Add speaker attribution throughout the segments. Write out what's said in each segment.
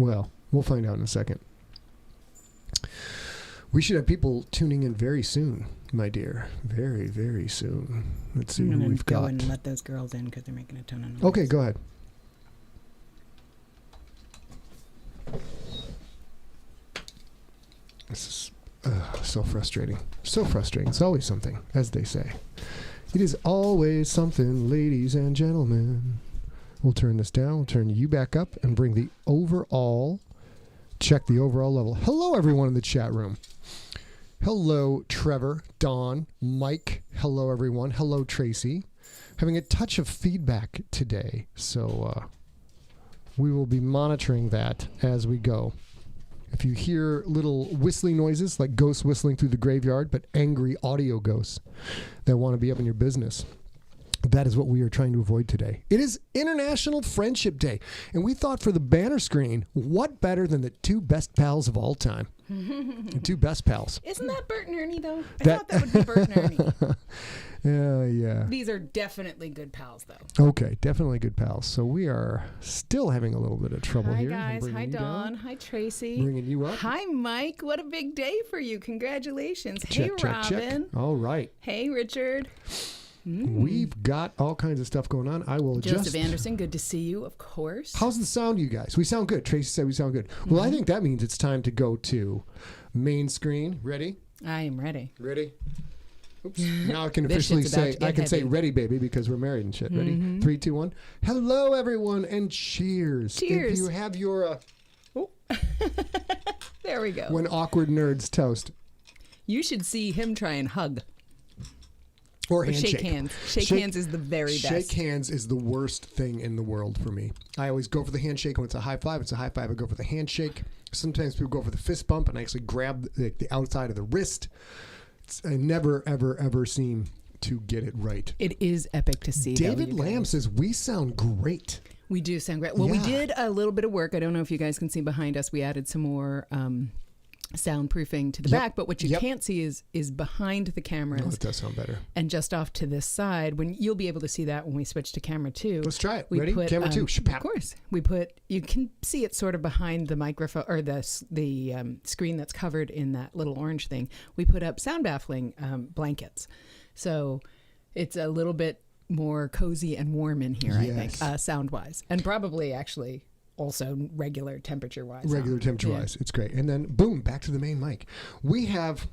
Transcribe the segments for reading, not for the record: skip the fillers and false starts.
Speaker 1: Well, we'll find out in a second. We should have people tuning in very soon, my dear. Very, very soon. Let's see who we've got.
Speaker 2: I'm going to go and let those girls in because they're making a ton of noise.
Speaker 1: Okay, go ahead. This is so frustrating. So frustrating. It's always something, as they say. It is always something, ladies and gentlemen. We'll turn this down. We'll turn you back up and bring the overall, check the overall level. Hello, everyone in the chat room. Hello, Trevor, Dawn, Mike. Hello, everyone. Hello, Tracy. Having a touch of feedback today, so we will be monitoring that as we go. If you hear little whistling noises, like ghosts whistling through the graveyard, but angry audio ghosts that want to be up in your business, that is what we are trying to avoid today. It is International Friendship Day, and we thought for the banner screen, what better than the two best pals of all time? The two best pals.
Speaker 2: Isn't that Bert and Ernie, though? I thought that would be Bert and Ernie.
Speaker 1: Yeah.
Speaker 2: These are definitely good pals, though.
Speaker 1: Okay, definitely good pals. So we are still having a little bit of trouble here.
Speaker 2: Hi, guys. Hi, Dawn. Hi, Tracy.
Speaker 1: Bringing you up.
Speaker 2: Hi, Mike. What a big day for you. Congratulations.
Speaker 1: Check,
Speaker 2: hey,
Speaker 1: check,
Speaker 2: Robin.
Speaker 1: check. All right.
Speaker 2: Hey, Richard.
Speaker 1: We've got all kinds of stuff going on. I will
Speaker 2: Joseph Anderson, good to see you, of course.
Speaker 1: How's the sound, you guys? We sound good. Tracy said we sound good. Well, I think that means it's time to go to main screen. Ready?
Speaker 2: I am ready.
Speaker 1: Ready? Oops. Now I can officially say, I can say ready, baby, because we're married and shit. Ready? 3, 2, 1. Hello, everyone, and cheers.
Speaker 2: Cheers.
Speaker 1: If you have your...
Speaker 2: There we go.
Speaker 1: When awkward nerds toast.
Speaker 2: You should see him try and hug.
Speaker 1: Or handshake.
Speaker 2: Shake hands. Shake hands is the very best.
Speaker 1: Shake hands is the worst thing in the world for me. I always go for the handshake when it's a high five. It's a high five. I go for the handshake. Sometimes people go for the fist bump and I actually grab the outside of the wrist. I never, ever, ever seem to get it right.
Speaker 2: It is epic to see.
Speaker 1: David Lamb says, we sound great.
Speaker 2: We do sound great. Well, we did a little bit of work. I don't know if you guys can see behind us. We added some more soundproofing to the back, but what you can't see is behind the cameras.
Speaker 1: Oh, it does sound better.
Speaker 2: And just off to this side, when you'll be able to see that when we switch to camera 2.
Speaker 1: Let's try it. Ready? Camera 2.
Speaker 2: Of course. You can see it sort of behind the microphone or the screen that's covered in that little orange thing. We put up sound baffling blankets. So it's a little bit more cozy and warm in here, I think, sound-wise. And probably actually also regular temperature-wise.
Speaker 1: It's great. And then, boom, back to the main mic. We have,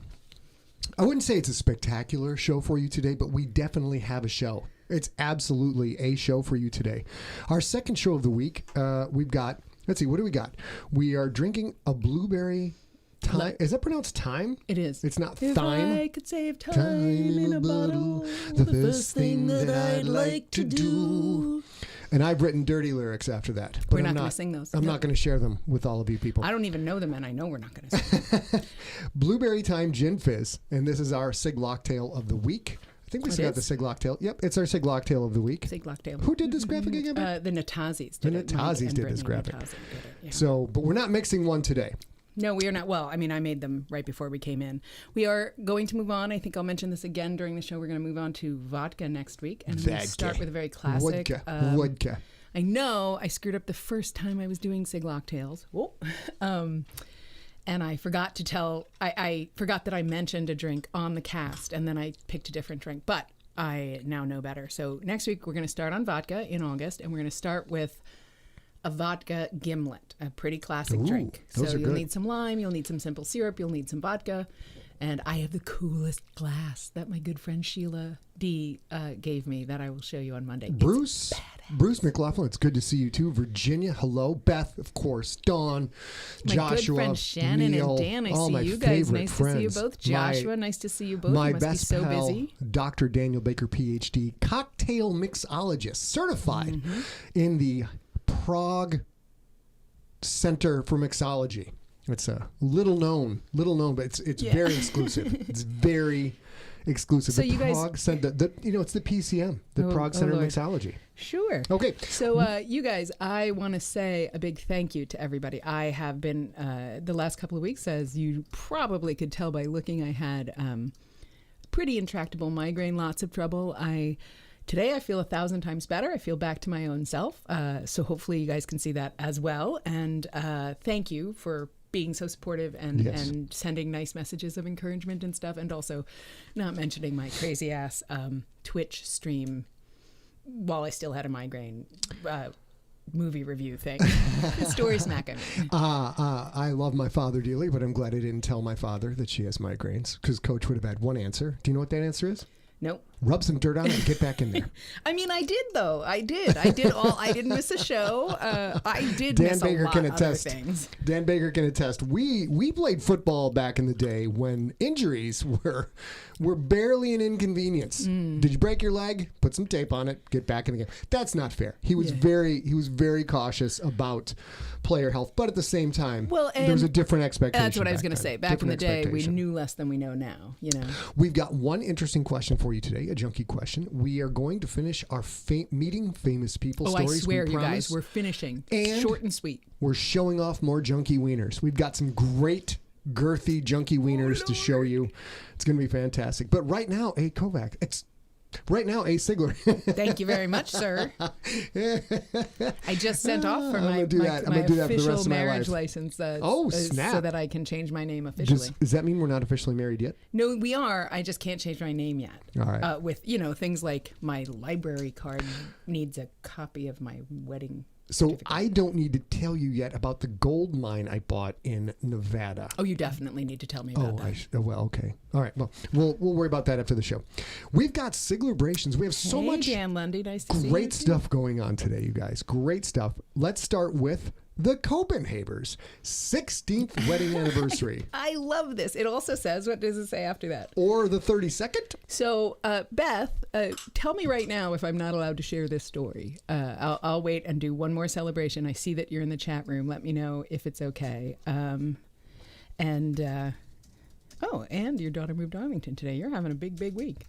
Speaker 1: I wouldn't say it's a spectacular show for you today, but we definitely have a show. It's absolutely a show for you today. Our second show of the week, we've got, let's see, what do we got? We are drinking a blueberry thyme. Is that pronounced thyme?
Speaker 2: It is.
Speaker 1: It's not
Speaker 2: if
Speaker 1: thyme.
Speaker 2: If I could save time in a bottle, the first thing that I'd like to do.
Speaker 1: And I've written dirty lyrics after that. But
Speaker 2: we're not going to sing those.
Speaker 1: I'm not going to share them with all of you people.
Speaker 2: I don't even know them, and I know we're not going to sing them.
Speaker 1: Blueberry Thyme Gin Fizz. And this is our Sig Locktail of the week. I think we still got the Sig Locktail. Yep, it's our Sig Locktail of the week.
Speaker 2: Sig Locktail.
Speaker 1: Who did this graphic again?
Speaker 2: The Natazis
Speaker 1: did it. The Natazis did this graphic. So, but we're not mixing one today.
Speaker 2: No, we are not. Well, I mean, I made them right before we came in. We are going to move on. I think I'll mention this again during the show. We're going to move on to vodka next week. And I'm going to start with a very classic.
Speaker 1: Vodka.
Speaker 2: I know I screwed up the first time I was doing Sig Locktails. And I forgot to tell, I forgot that I mentioned a drink on the cast, and then I picked a different drink. But I now know better. So next week, we're going to start on vodka in August, and we're going to start with a vodka gimlet, a pretty classic drink. So you'll need some lime, you'll need some simple syrup, you'll need some vodka. And I have the coolest glass that my good friend Sheila D gave me that I will show you on Monday.
Speaker 1: Bruce McLaughlin, it's good to see you too. Virginia, hello. Beth, of course. Dawn,
Speaker 2: my
Speaker 1: Joshua,
Speaker 2: good friend Shannon
Speaker 1: Neil,
Speaker 2: and Dan. I
Speaker 1: all
Speaker 2: see
Speaker 1: my
Speaker 2: you guys. Nice
Speaker 1: friends.
Speaker 2: to see you both. Joshua, nice to see you both.
Speaker 1: My
Speaker 2: you must
Speaker 1: best
Speaker 2: be so
Speaker 1: pal,
Speaker 2: busy.
Speaker 1: Dr. Daniel Baker, PhD, cocktail mixologist, certified in the Prague Center for Mixology. It's a little known, but it's very exclusive. It's very exclusive.
Speaker 2: So
Speaker 1: the
Speaker 2: you
Speaker 1: Prague
Speaker 2: guys,
Speaker 1: Center, it's the PCM, the Prague Center of Mixology.
Speaker 2: Sure.
Speaker 1: Okay.
Speaker 2: So you guys, I want to say a big thank you to everybody. I have been the last couple of weeks, as you probably could tell by looking, I had pretty intractable migraine, lots of trouble. I today I feel 1,000 times better. I feel back to my own self. So hopefully you guys can see that as well. And thank you for being so supportive and sending nice messages of encouragement and stuff. And also not mentioning my crazy ass Twitch stream while I still had a migraine movie review thing. Story smack.
Speaker 1: I love my father dearly, but I'm glad I didn't tell my father that she has migraines, because Coach would have had one answer. Do you know what that answer is?
Speaker 2: Nope.
Speaker 1: Rub some dirt on it and get back in there.
Speaker 2: I mean, I did though. I didn't miss a show. I did miss a lot of other things.
Speaker 1: Dan Baker can attest. We played football back in the day when injuries were barely an inconvenience. Did you break your leg? Put some tape on it. Get back in the game. That's not fair. He was very cautious about player health, but at the same time, there was a different expectation.
Speaker 2: That's what I was going to say. Back in the day, we knew less than we know now. You know.
Speaker 1: We've got one interesting question for you today. A junkie question. We are going to finish our meeting famous people stories.
Speaker 2: I swear, you guys, we're finishing.
Speaker 1: And
Speaker 2: short and sweet.
Speaker 1: We're showing off more junkie wieners. We've got some great girthy junkie wieners to show you. It's going to be fantastic. But right now, A. Sigler.
Speaker 2: Thank you very much, sir. I just sent off for my official marriage license.
Speaker 1: Snap.
Speaker 2: So that I can change my name officially.
Speaker 1: Does that mean we're not officially married yet?
Speaker 2: No, we are. I just can't change my name yet.
Speaker 1: All right.
Speaker 2: With things like my library card needs a copy of my wedding.
Speaker 1: So I don't need to tell you yet about the gold mine I bought in Nevada.
Speaker 2: Oh, you definitely need to tell me about that.
Speaker 1: Well, okay. All right. Well, we'll worry about that after the show. We've got SIGLErations. We have so much
Speaker 2: Dan Lundy. Nice to see you.
Speaker 1: Great stuff going on today, you guys. Great stuff. Let's start with the Copenhavers' 16th wedding anniversary.
Speaker 2: I love this. It also says, what does it say after that?
Speaker 1: Or the 32nd?
Speaker 2: So, Beth, tell me right now if I'm not allowed to share this story. I'll wait and do one more celebration. I see that you're in the chat room. Let me know if it's okay. And your daughter moved to Arlington today. You're having a big week.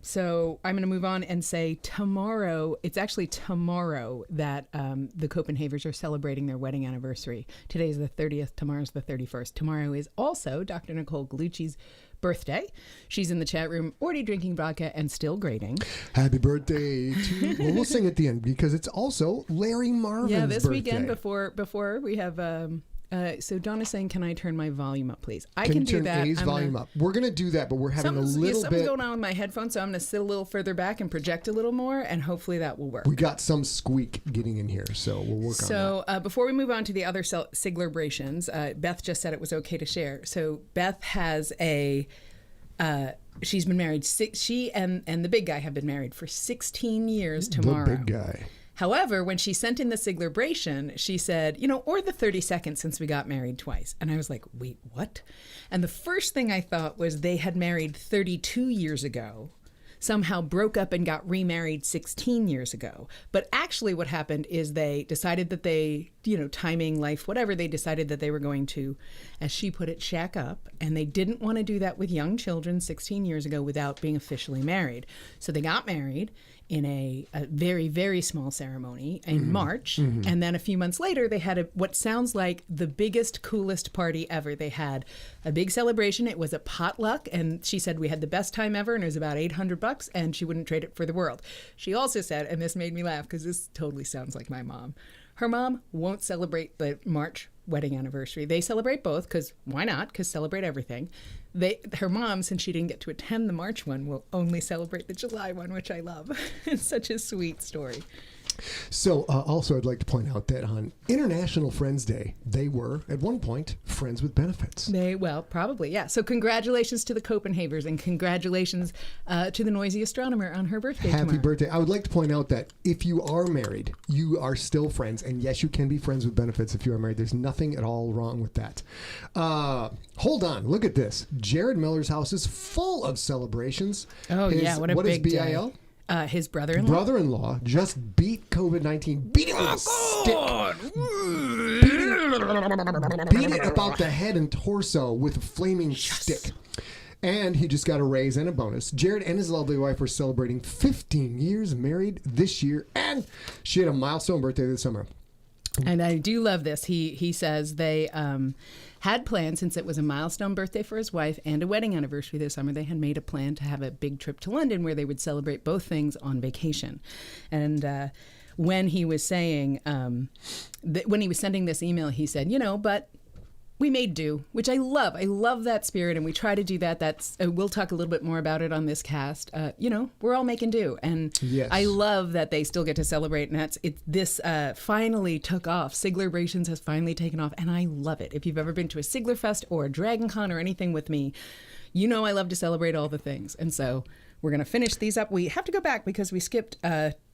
Speaker 2: So I'm going to move on and say tomorrow, it's actually tomorrow that the Copenhavers are celebrating their wedding anniversary. Today is the 30th, tomorrow's the 31st. Tomorrow is also Dr. Nicole Gallucci's birthday. She's in the chat room, already drinking vodka and still grading.
Speaker 1: Happy birthday to... Well, we'll sing at the end because it's also Larry Marvin's birthday.
Speaker 2: Yeah, this weekend before we have... so Donna's saying, can I turn my volume up, please? I can do that.
Speaker 1: A's volume up. We're going to do that, but we're having something's
Speaker 2: going on with my headphones, so I'm going to sit a little further back and project a little more, and hopefully that will work.
Speaker 1: We got some squeak getting in here, so we'll work on that. So
Speaker 2: before we move on to the other SIGLErations, Beth just said it was okay to share. So Beth has she's been married. She and the big guy have been married for 16 years tomorrow.
Speaker 1: The big guy.
Speaker 2: However, when she sent in the SIGLEration, she said, or the 32nd since we got married twice. And I was like, wait, what? And the first thing I thought was they had married 32 years ago, somehow broke up and got remarried 16 years ago. But actually what happened is they decided that they, timing, life, whatever, they decided that they were going to, as she put it, shack up. And they didn't want to do that with young children 16 years ago without being officially married. So they got married in a very, very small ceremony in March. And then a few months later, they had what sounds like the biggest, coolest party ever. They had a big celebration. It was a potluck. And she said, we had the best time ever. And it was about $800 and she wouldn't trade it for the world. She also said, and this made me laugh because this totally sounds like my mom. Her mom won't celebrate the March wedding anniversary. They celebrate both because why not? Because celebrate everything. Her mom, since she didn't get to attend the March one, will only celebrate the July one, which I love. It's such a sweet story.
Speaker 1: So also I'd like to point out that on International Friends Day, they were at one point friends with benefits.
Speaker 2: Probably, yeah. So congratulations to the Copenhavers and congratulations to the noisy astronomer on her birthday tomorrow.
Speaker 1: Happy birthday. I would like to point out that if you are married, you are still friends. And yes, you can be friends with benefits if you are married. There's nothing at all wrong with that. Hold on. Look at this. Jared Miller's house is full of celebrations.
Speaker 2: Oh, yeah. What a big
Speaker 1: is BIL?
Speaker 2: Day. His brother-in-law?
Speaker 1: Brother-in-law just beat COVID-19, beat him with a stick. Beat it about the head and torso with a flaming stick. And he just got a raise and a bonus. Jared and his lovely wife were celebrating 15 years married this year, and she had a milestone birthday this summer.
Speaker 2: And I do love this. He says they had planned, since it was a milestone birthday for his wife and a wedding anniversary this summer, they had made a plan to have a big trip to London where they would celebrate both things on vacation. And when he was saying, when he was sending this email, he said, but we made do, which I love. I love that spirit, and we try to do that. That's we'll talk a little bit more about it on this cast. We're all making do, and
Speaker 1: yes.
Speaker 2: I love that they still get to celebrate. And this finally took off. Siglebrations has finally taken off, and I love it. If you've ever been to a Sigler Fest or a Dragon Con or anything with me, I love to celebrate all the things. And so we're going to finish these up. We have to go back because we skipped.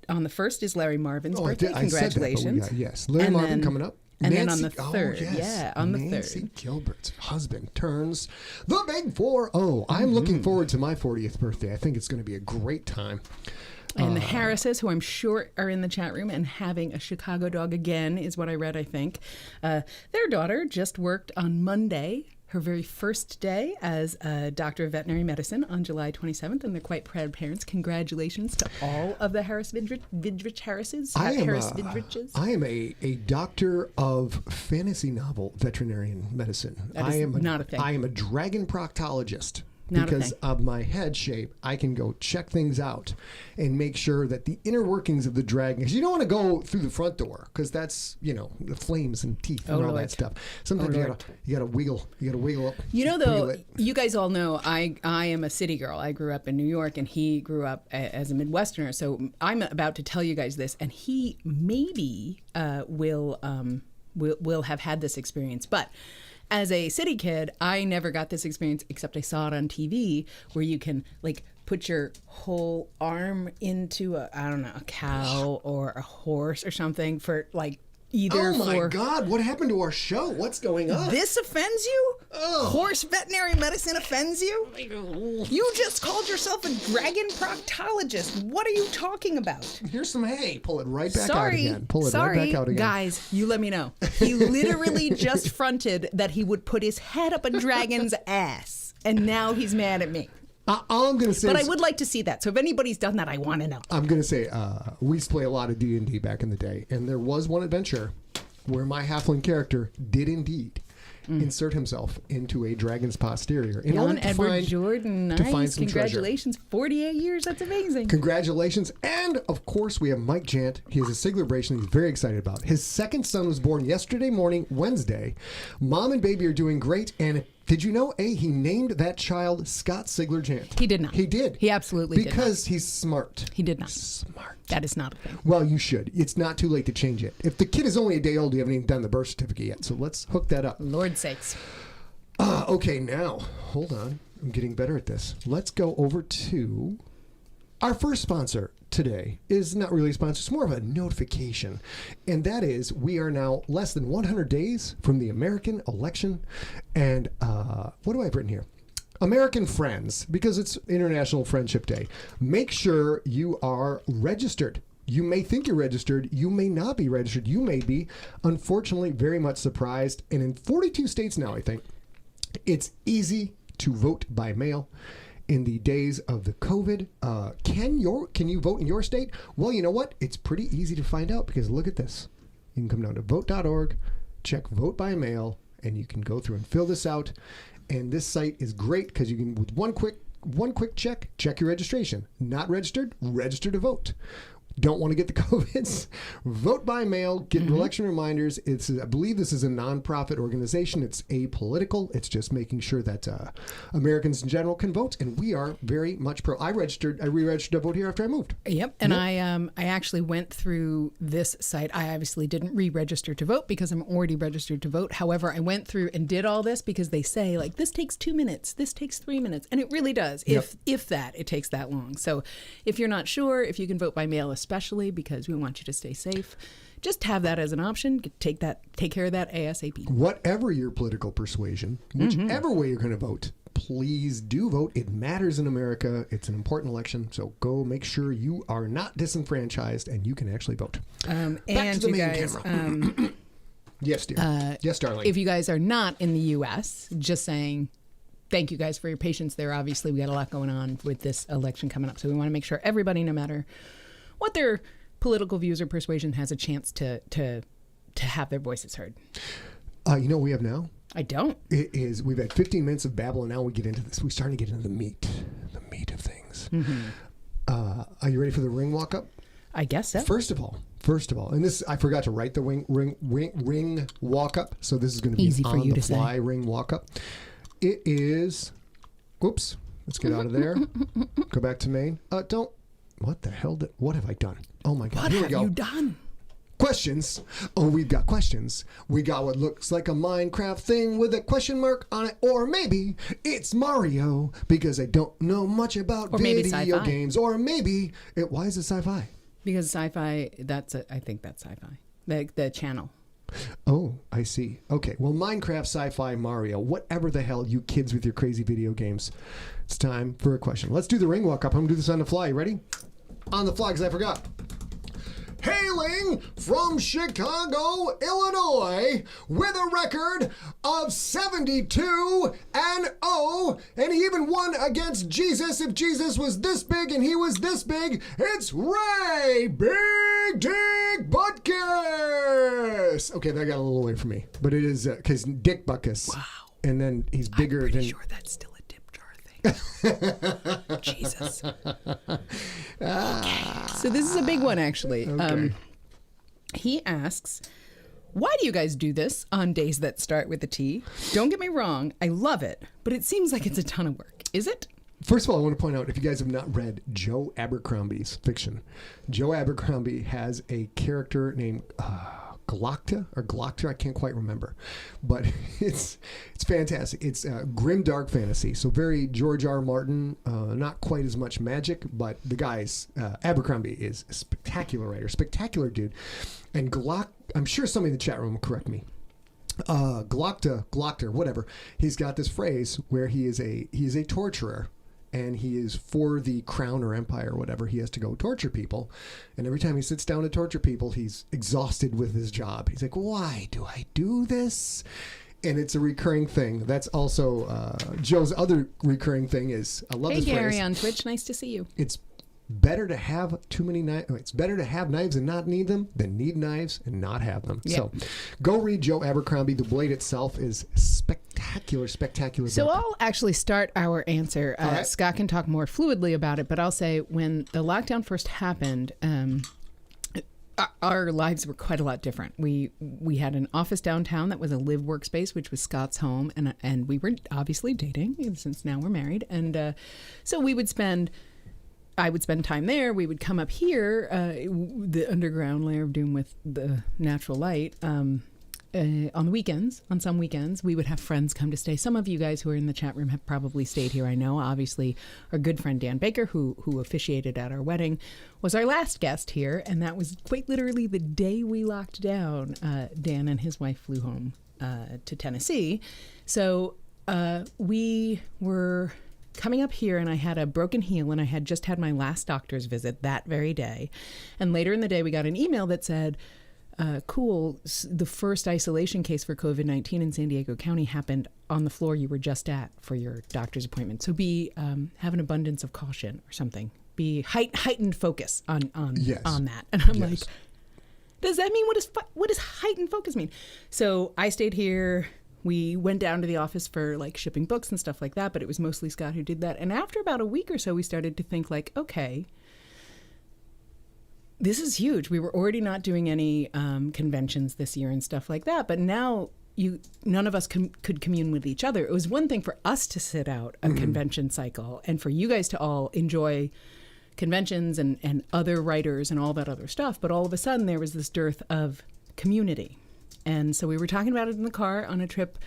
Speaker 2: On the first is Larry Marvin's birthday. Congratulations!
Speaker 1: Yes, Larry Marvin coming up.
Speaker 2: And
Speaker 1: Nancy,
Speaker 2: then on the third,
Speaker 1: Nancy Gilbert's husband turns the big 4-0. I'm looking forward to my 40th birthday. I think it's going to be a great time.
Speaker 2: And the Harrises, who I'm sure are in the chat room and having a Chicago dog again, is what I read, I think. Their daughter just worked on Monday, her very first day as a doctor of veterinary medicine on July 27th, and they're quite proud parents. Congratulations to all of the Vidrich Harrises.
Speaker 1: I am a doctor of fantasy novel veterinarian medicine.
Speaker 2: That is not a thing.
Speaker 1: I am a dragon proctologist.
Speaker 2: Not
Speaker 1: because of my head shape, I can go check things out and make sure that the inner workings of the dragon, because you don't want to go through the front door, because that's, the flames and teeth and all that stuff. Sometimes you gotta wiggle up.
Speaker 2: Though, you guys all know I am a city girl. I grew up in New York, and he grew up as a Midwesterner. So I'm about to tell you guys this, and he maybe will have had this experience, but. As a city kid, I never got this experience, except I saw it on TV, where you can put your whole arm into a cow or a horse or something for either.
Speaker 1: Oh my God! What happened to our show? What's going on?
Speaker 2: This offends you? Oh. Horse veterinary medicine offends you? You just called yourself a dragon proctologist. What are you talking about?
Speaker 1: Here's some hay. Pull it right back out again. Pull it right back out again.
Speaker 2: Guys, you let me know. He literally just fronted that he would put his head up a dragon's ass, and now he's mad at me.
Speaker 1: All I'm going to say
Speaker 2: But I would like to see that. So if anybody's done that, I want to know.
Speaker 1: I'm going to say we used to play a lot of D&D back in the day, and there was one adventure where my halfling character did indeed insert himself into a dragon's posterior in order to
Speaker 2: Edward
Speaker 1: find,
Speaker 2: Jordan. Nice.
Speaker 1: to find some
Speaker 2: Congratulations.
Speaker 1: treasure.
Speaker 2: 48 years. That's amazing.
Speaker 1: Congratulations. And, of course, we have Mike Jant. He has a celebration he's very excited about. His second son was born yesterday morning, Wednesday. Mom and baby are doing great, and did you know, he named that child Scott Sigler Jant?
Speaker 2: He did not.
Speaker 1: He did.
Speaker 2: He absolutely did not.
Speaker 1: Because he's smart.
Speaker 2: He did not.
Speaker 1: Smart.
Speaker 2: That is not a thing.
Speaker 1: Well, you should. It's not too late to change it. If the kid is only a day old, you haven't even done the birth certificate yet. So let's hook that up.
Speaker 2: Lord sakes.
Speaker 1: Okay, now, hold on. I'm getting better at this. Let's go over to our first sponsor today. Is not really a sponsor. It's more of a notification. And that is, we are now less than 100 days from the American election. And what do I have written here? American friends, because it's International Friendship Day. Make sure you are registered. You may think you're registered. You may not be registered. You may be, unfortunately, very much surprised. And in 42 states now, I think, it's easy to vote by mail. In the days of the COVID, can you vote in your state? Well, you know what? It's pretty easy to find out, because look at this. You can come down to vote.org, check vote by mail, and you can go through and fill this out. And this site is great because you can, with one quick check your registration. Not registered, register to vote. Don't want to get the COVIDs? Vote by mail, get election reminders. I believe this is a nonprofit organization. It's apolitical. It's just making sure that Americans in general can vote, and we are very much pro. I re-registered to vote here after I moved.
Speaker 2: Yep, and I actually went through this site. I obviously didn't re-register to vote because I'm already registered to vote. However, I went through and did all this because they say, this takes 2 minutes, this takes 3 minutes, and it really does.
Speaker 1: Yep.
Speaker 2: If that, it takes that long. So if you're not sure if you can vote by mail, especially because we want you to stay safe, just have that as an option. Take care of that ASAP.
Speaker 1: Whatever your political persuasion, whichever way you're going to vote, please do vote. It matters in America. It's an important election. So go make sure you are not disenfranchised and you can actually vote. Back
Speaker 2: and
Speaker 1: to the
Speaker 2: you
Speaker 1: main
Speaker 2: guys,
Speaker 1: camera. Yes, dear. Yes, darling.
Speaker 2: If you guys are not in the U.S., just saying thank you guys for your patience there. Obviously, we got a lot going on with this election coming up. So we want to make sure everybody, no matter what their political views or persuasion, has a chance to to have their voices heard.
Speaker 1: You know what we have now?
Speaker 2: I don't.
Speaker 1: We've had 15 minutes of babble, and now we get into this. We starting to get into the meat of things.
Speaker 2: Mm-hmm.
Speaker 1: Are you ready for the ring walk up?
Speaker 2: I guess so.
Speaker 1: First of all, and this I forgot to write the ring walk up, so this is going to be
Speaker 2: easy for you to
Speaker 1: fly
Speaker 2: say.
Speaker 1: Ring walk up. It is. Whoops. Let's get out of there. Go back to main. Don't. What the hell? What have I done? Oh my God!
Speaker 2: What
Speaker 1: Here
Speaker 2: have
Speaker 1: we go.
Speaker 2: you done?
Speaker 1: Questions. Oh, we've got questions. We got what looks like a Minecraft thing with a question mark on it. Or maybe it's Mario because I don't know much about video games. Or maybe why is it sci-fi?
Speaker 2: Because sci-fi, I think that's sci-fi. The channel.
Speaker 1: Oh, I see. Okay. Well, Minecraft, sci-fi, Mario, whatever the hell, you kids with your crazy video games. It's time for a question. Let's do the ring walk up. I'm going to do this on the fly. You ready? On the fly because I forgot. Hailing from Chicago, Illinois, with a record of 72-0, and he even won against Jesus. If Jesus was this big and he was this big, it's Ray Big Dick Butkus. Okay, that got a little away from me, but it is because Dick Butkus. Wow. And then he's bigger than. I'm pretty sure
Speaker 2: that's still a dip jar thing. Jesus. Okay. So this is a big one, actually.
Speaker 1: Okay.
Speaker 2: He asks, why do you guys do this on days that start with a T? Don't get me wrong, I love it, but it seems like it's a ton of work. Is it?
Speaker 1: First of all, I want to point out, if you guys have not read Joe Abercrombie's fiction, Joe Abercrombie has a character named Glockta, I can't quite remember, but it's fantastic. It's grim dark fantasy, so very George R. Martin, not quite as much magic, but the guy's Abercrombie is a spectacular writer, spectacular dude, and I'm sure somebody in the chat room will correct me. Glockta, whatever. He's got this phrase where he is a torturer. And he is for the crown or empire or whatever. He has to go torture people. And every time he sits down to torture people, he's exhausted with his job. He's like, why do I do this? And it's a recurring thing. That's also Joe's other recurring thing is, I love this phrase.
Speaker 2: Hey, Gary on Twitch. Nice to see you.
Speaker 1: It's better to have too many knives. It's better to have knives and not need them than need knives and not have them. Yep. So go read Joe Abercrombie. The Blade itself is spectacular.
Speaker 2: So book. I'll actually start our answer. Right. Scott can talk more fluidly about it, but I'll say when the lockdown first happened, our lives were quite a lot different. We had an office downtown that was a live workspace, which was Scott's home, and we were obviously dating since now we're married, and so I would spend time there. We would come up here, the underground layer of doom with the natural light. On the weekends, on some weekends, we would have friends come to stay. Some of you guys who are in the chat room have probably stayed here. I know, obviously, our good friend Dan Baker, who officiated at our wedding, was our last guest here, and that was quite literally the day we locked down. Dan and his wife flew home to Tennessee, so we were coming up here, and I had a broken heel, and I had just had my last doctor's visit that very day. And later in the day, we got an email that said, cool, the first isolation case for COVID-19 in San Diego County happened on the floor you were just at for your doctor's appointment. So have an abundance of caution or something. Be heightened focus on that. And I'm like, does that mean, what does heightened focus mean? So I stayed here. We went down to the office for like shipping books and stuff like that, but it was mostly Scott who did that. And after about a week or so, we started to think like, okay, this is huge. We were already not doing any conventions this year and stuff like that, but now none of us could commune with each other. It was one thing for us to sit out a convention cycle and for you guys to all enjoy conventions and other writers and all that other stuff, but all of a sudden there was this dearth of community. And so we were talking about it in the car on a trip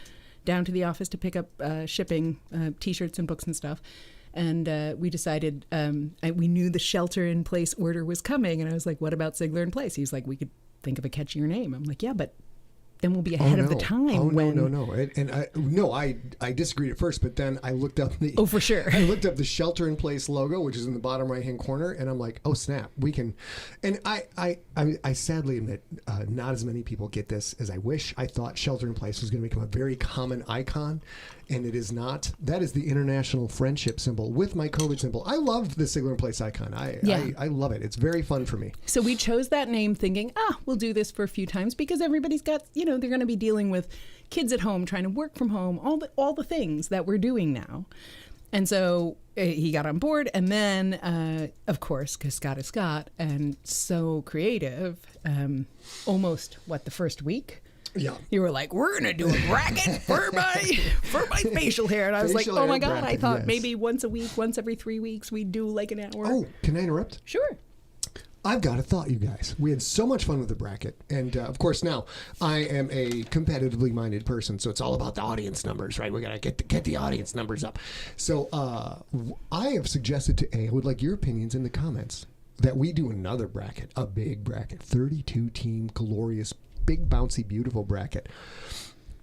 Speaker 2: down to the office to pick up shipping T-shirts and books and stuff. And we decided, we knew the shelter-in-place order was coming. And I was like, what about SIGLERinPLACE? He was like, we could think of a catchier name. I'm like, yeah, but then we'll be ahead of the time.
Speaker 1: Oh,
Speaker 2: when...
Speaker 1: no. I disagreed at first, but then I looked up the...
Speaker 2: Oh, for sure.
Speaker 1: I looked up the Shelter-in-Place logo, which is in the bottom right-hand corner, and I'm like, oh, snap, we can... And I sadly admit, not as many people get this as I wish. I thought Shelter-in-Place was going to become a very common icon, and it is not. That is the international friendship symbol with my COVID symbol. I love the SIGLERinPLACE icon. I love it. It's very fun for me.
Speaker 2: So we chose that name thinking, we'll do this for a few times because everybody's got, they're going to be dealing with kids at home, trying to work from home, all the things that we're doing now. And so he got on board. And then, of course, because Scott is Scott and so creative, almost, the first week?
Speaker 1: Yeah.
Speaker 2: You were like, we're going to do a bracket for my facial hair. And I was like, oh my God, I thought maybe once a week, once every 3 weeks, we'd do like an hour.
Speaker 1: Oh, can I interrupt?
Speaker 2: Sure.
Speaker 1: I've got a thought, you guys. We had so much fun with the bracket. And, of course, now I am a competitively minded person, so it's all about the audience numbers, right? We got to get the audience numbers up. So I have suggested to I would like your opinions in the comments, that we do another bracket, a big bracket, 32-team, glorious, big, bouncy, beautiful bracket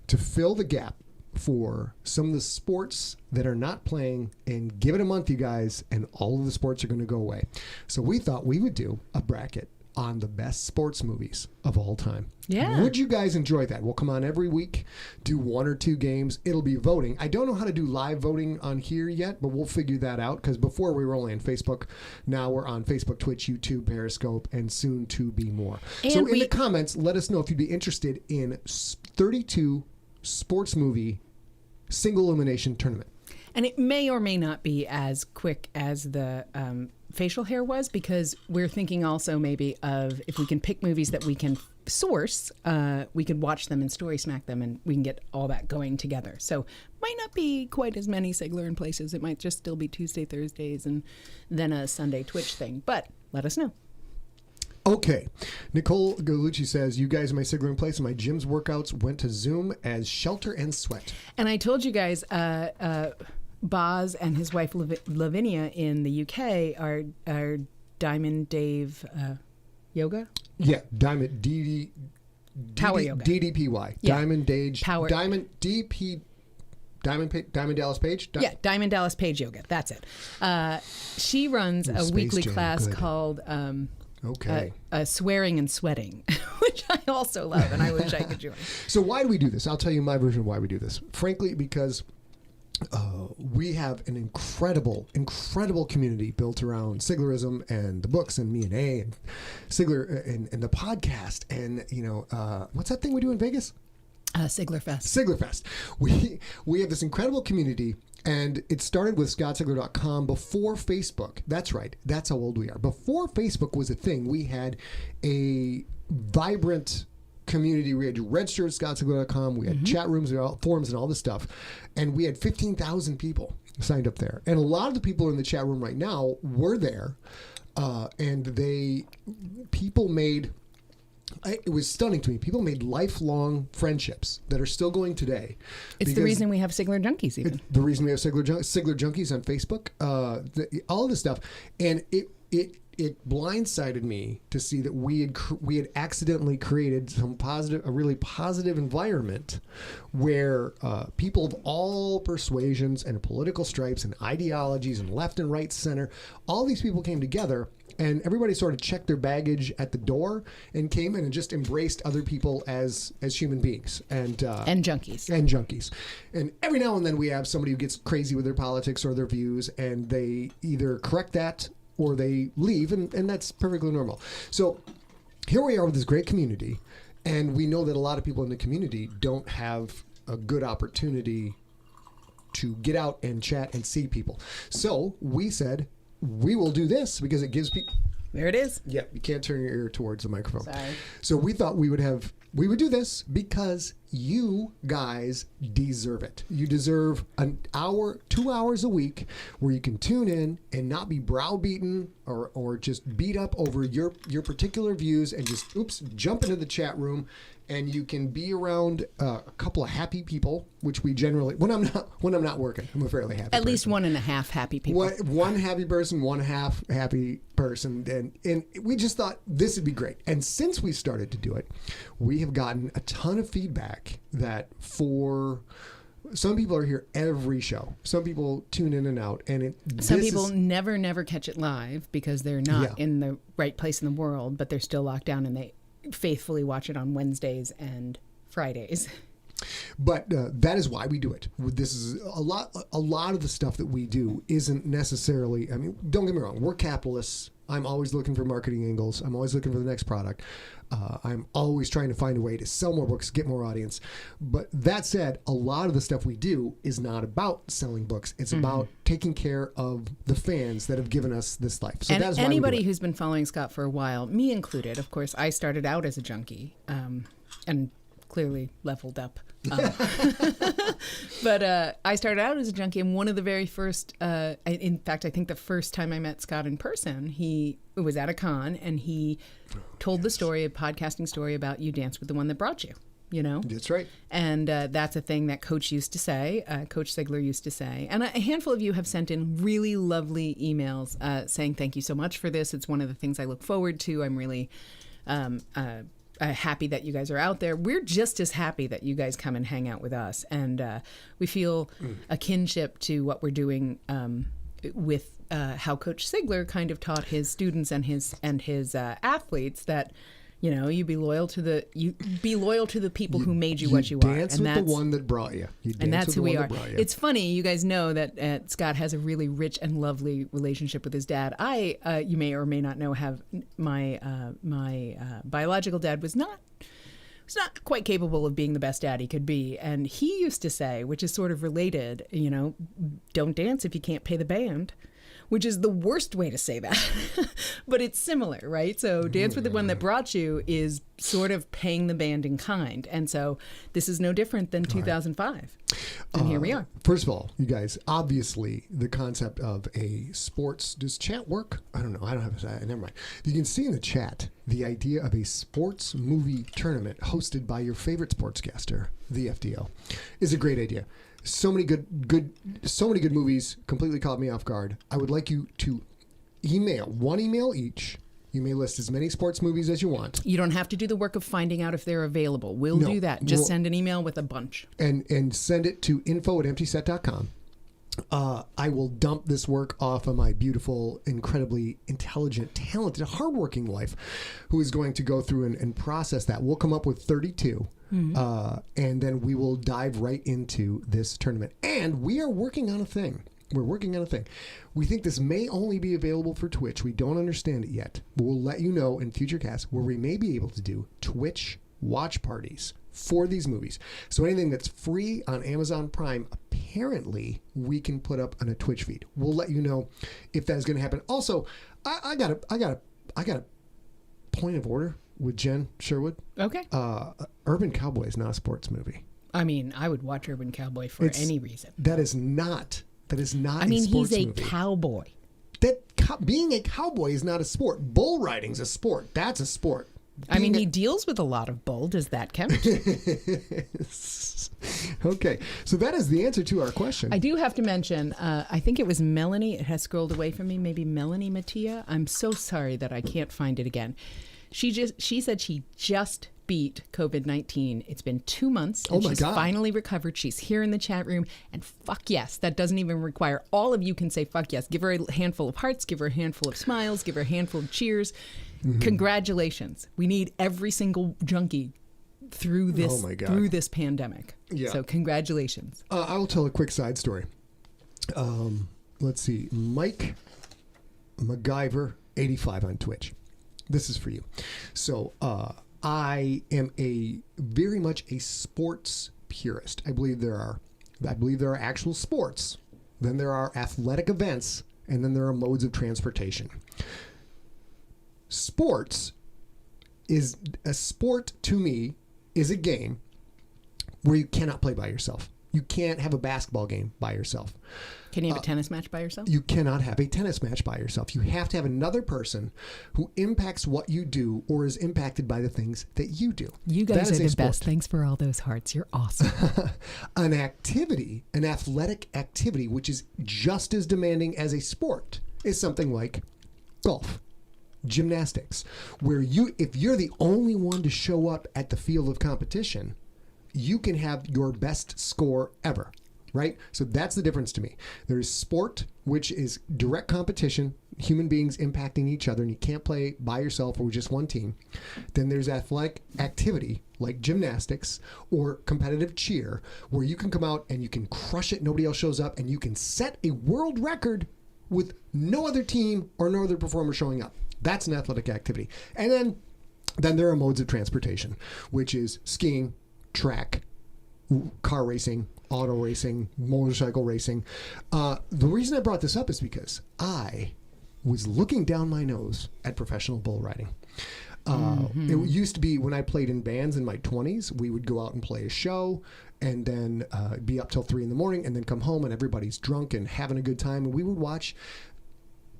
Speaker 1: to fill the gap for some of the sports that are not playing, and give it a month, you guys, and all of the sports are going to go away. So we thought we would do a bracket on the best sports movies of all time.
Speaker 2: Yeah.
Speaker 1: Would you guys enjoy that? We'll come on every week, do 1 or 2 games. It'll be voting. I don't know how to do live voting on here yet, but we'll figure that out, because before we were only on Facebook. Now we're on Facebook, Twitch, YouTube, Periscope, and soon to be more. And so in the comments, let us know if you'd be interested in 32 sports movie single elimination tournament.
Speaker 2: And it may or may not be as quick as the facial hair was, because we're thinking also maybe of if we can pick movies that we can source, we could watch them and story smack them, and we can get all that going together. So might not be quite as many SIGLERinPLACEs. It might just still be Tuesday, Thursdays, and then a Sunday Twitch thing. But let us know.
Speaker 1: Okay. Nicole Galucci says, you guys in my SIGLERinPLACE and my gym's workouts went to Zoom as Shelter and Sweat. And
Speaker 2: I told you guys, Boz and his wife Lavinia in the UK are Diamond Dave yoga?
Speaker 1: Yeah, Diamond
Speaker 2: Power yoga.
Speaker 1: DDPY.
Speaker 2: Yeah.
Speaker 1: Diamond Dage.
Speaker 2: Power.
Speaker 1: Diamond DP. Diamond Dallas Page?
Speaker 2: Yeah, Diamond Dallas Page yoga. That's it. She runs a weekly class called Swearing and Sweating, which I also love, and I wish I could join.
Speaker 1: So why do we do this? I'll tell you my version of why we do this. Frankly, because we have an incredible community built around Siglerism and the books and me and A and Sigler and the podcast and, what's that thing we do in Vegas?
Speaker 2: Siglerfest.
Speaker 1: Siglerfest. We have this incredible community, and it started with scottsigler.com before Facebook. That's right. That's how old we are. Before Facebook was a thing, we had a vibrant community. We had to register at scottsigler.com. We had chat rooms and forums and all this stuff. And we had 15,000 people signed up there. And a lot of the people in the chat room right now were there. And people made... It was stunning to me. People made lifelong friendships that are still going today.
Speaker 2: It's the reason we have Sigler Junkies, even.
Speaker 1: The reason we have Sigler Junkies on Facebook, all of this stuff. And it blindsided me to see that we had accidentally created a really positive environment where people of all persuasions and political stripes and ideologies and left and right center, all these people came together. And everybody sort of checked their baggage at the door and came in and just embraced other people as human beings and
Speaker 2: junkies.
Speaker 1: And junkies. And every now and then we have somebody who gets crazy with their politics or their views, and they either correct that or they leave, and that's perfectly normal. So here we are with this great community, and we know that a lot of people in the community don't have a good opportunity to get out and chat and see people. So we said, we will do this because it gives people...
Speaker 2: There it is.
Speaker 1: Yeah, you can't turn your ear towards the microphone.
Speaker 2: Sorry.
Speaker 1: So we thought we would do this because you guys deserve it. You deserve an hour, 2 hours a week where you can tune in and not be browbeaten or just beat up over your particular views and just, jump into the chat room. And you can be around a couple of happy people, which we generally, when I'm not working, I'm a fairly happy person.
Speaker 2: At least 1.5 happy people.
Speaker 1: One happy person, 1.5 happy person. And we just thought this would be great. And since we started to do it, we have gotten a ton of feedback that for some people are here every show. Some people tune in and out. And
Speaker 2: some people never catch it live because they're not in the right place in the world, but they're still locked down and they faithfully watch it on Wednesdays and Fridays.
Speaker 1: But that is why we do it. This is a lot of the stuff that we do isn't necessarily, I mean, don't get me wrong, we're capitalists. I'm always looking for marketing angles. I'm always looking for the next product. I'm always trying to find a way to sell more books, get more audience. But that said, a lot of the stuff we do is not about selling books. It's about taking care of the fans that have given us this life. So
Speaker 2: and
Speaker 1: that is why
Speaker 2: anybody who's been following Scott for a while, me included, of course, I started out as a junkie and clearly leveled up. But I started out as a junkie, and one of the very first, in fact, I think the first time I met Scott in person, he was at a con, and he told the story, a podcasting story about you danced with the one that brought you, you know?
Speaker 1: That's right.
Speaker 2: And that's a thing that Coach used to say, Coach Sigler used to say. And a handful of you have sent in really lovely emails saying, thank you so much for this. It's one of the things I look forward to. I'm really happy that you guys are out there. We're just as happy that you guys come and hang out with us. And we feel a kinship to what we're doing with how Coach Sigler kind of taught his students and his athletes that, you know, you be loyal to the people who made you what you are.
Speaker 1: Dance with the one that brought you.
Speaker 2: And that's who we are. It's funny, you guys know that Scott has a really rich and lovely relationship with his dad. You may or may not know, have my biological dad was not quite capable of being the best dad he could be. And he used to say, which is sort of related, you know, don't dance if you can't pay the band. Which is the worst way to say that, but it's similar, right? So dance with the one that brought you is sort of paying the band in kind. And so this is no different than 2005. And here we are.
Speaker 1: First of all, you guys, obviously the concept of a sports, does chat work? I don't know. I don't have that. Never mind. You can see in the chat the idea of a sports movie tournament hosted by your favorite sportscaster, the FDL, is a great idea. So many good movies completely caught me off guard. I would like you to email, one email each. You may list as many sports movies as you want.
Speaker 2: You don't have to do the work of finding out if they're available. We'll do that. Just send an email with a bunch.
Speaker 1: And send it to info@emptyset.com. I will dump this work off on my beautiful, incredibly intelligent, talented, hardworking wife, who is going to go through and process that. We'll come up with 32. And then we will dive right into this tournament. And we are working on a thing. We think this may only be available for Twitch. We don't understand it yet. But we'll let you know in future casts where we may be able to do Twitch watch parties for these movies. So anything that's free on Amazon Prime, apparently we can put up on a Twitch feed. We'll let you know if that is going to happen. Also, I got a point of order with Jen Sherwood.
Speaker 2: Okay.
Speaker 1: Urban Cowboy is not a sports movie.
Speaker 2: I mean, I would watch Urban Cowboy for any reason.
Speaker 1: That is not a sports movie.
Speaker 2: I mean, he's a cowboy.
Speaker 1: Being a cowboy is not a sport. Bull riding's a sport. That's a sport.
Speaker 2: He deals with a lot of bull. Does that count?
Speaker 1: Okay. So that is the answer to our question.
Speaker 2: I do have to mention, I think it was Melanie. It has scrolled away from me. Maybe Melanie Mattia. I'm so sorry that I can't find it again. She said she just beat COVID-19. It's been 2 months and she's finally recovered. She's here in the chat room, and fuck yes, that doesn't even require, all of you can say fuck yes. Give her a handful of hearts, give her a handful of smiles, give her a handful of cheers. Congratulations. We need every single junkie through this pandemic. Yeah. So congratulations.
Speaker 1: I will tell a quick side story. Let's see. Mike MacGyver 85 on Twitch. This is for you. So I am very much a sports purist. I believe there are actual sports, then there are athletic events, and then there are modes of transportation. Sports to me is a game where you cannot play by yourself. You can't have a basketball game by yourself.
Speaker 2: Can you have a tennis match by yourself?
Speaker 1: You cannot have a tennis match by yourself. You have to have another person who impacts what you do or is impacted by the things that you do.
Speaker 2: You guys are the best. Thanks for all those hearts. You're awesome.
Speaker 1: An activity, an athletic activity, which is just as demanding as a sport, is something like golf, gymnastics, where if you're the only one to show up at the field of competition, you can have your best score ever, right? So that's the difference to me. There's sport, which is direct competition, human beings impacting each other, and you can't play by yourself or just one team. Then there's athletic activity like gymnastics or competitive cheer, where you can come out and you can crush it, nobody else shows up, and you can set a world record with no other team or no other performer showing up. That's an athletic activity. And then there are modes of transportation, which is skiing, track, car racing, auto racing, motorcycle racing. The reason I brought this up is because I was looking down my nose at professional bull riding. It used to be when I played in bands in my 20s, we would go out and play a show and then be up till 3 a.m. and then come home and everybody's drunk and having a good time. And we would watch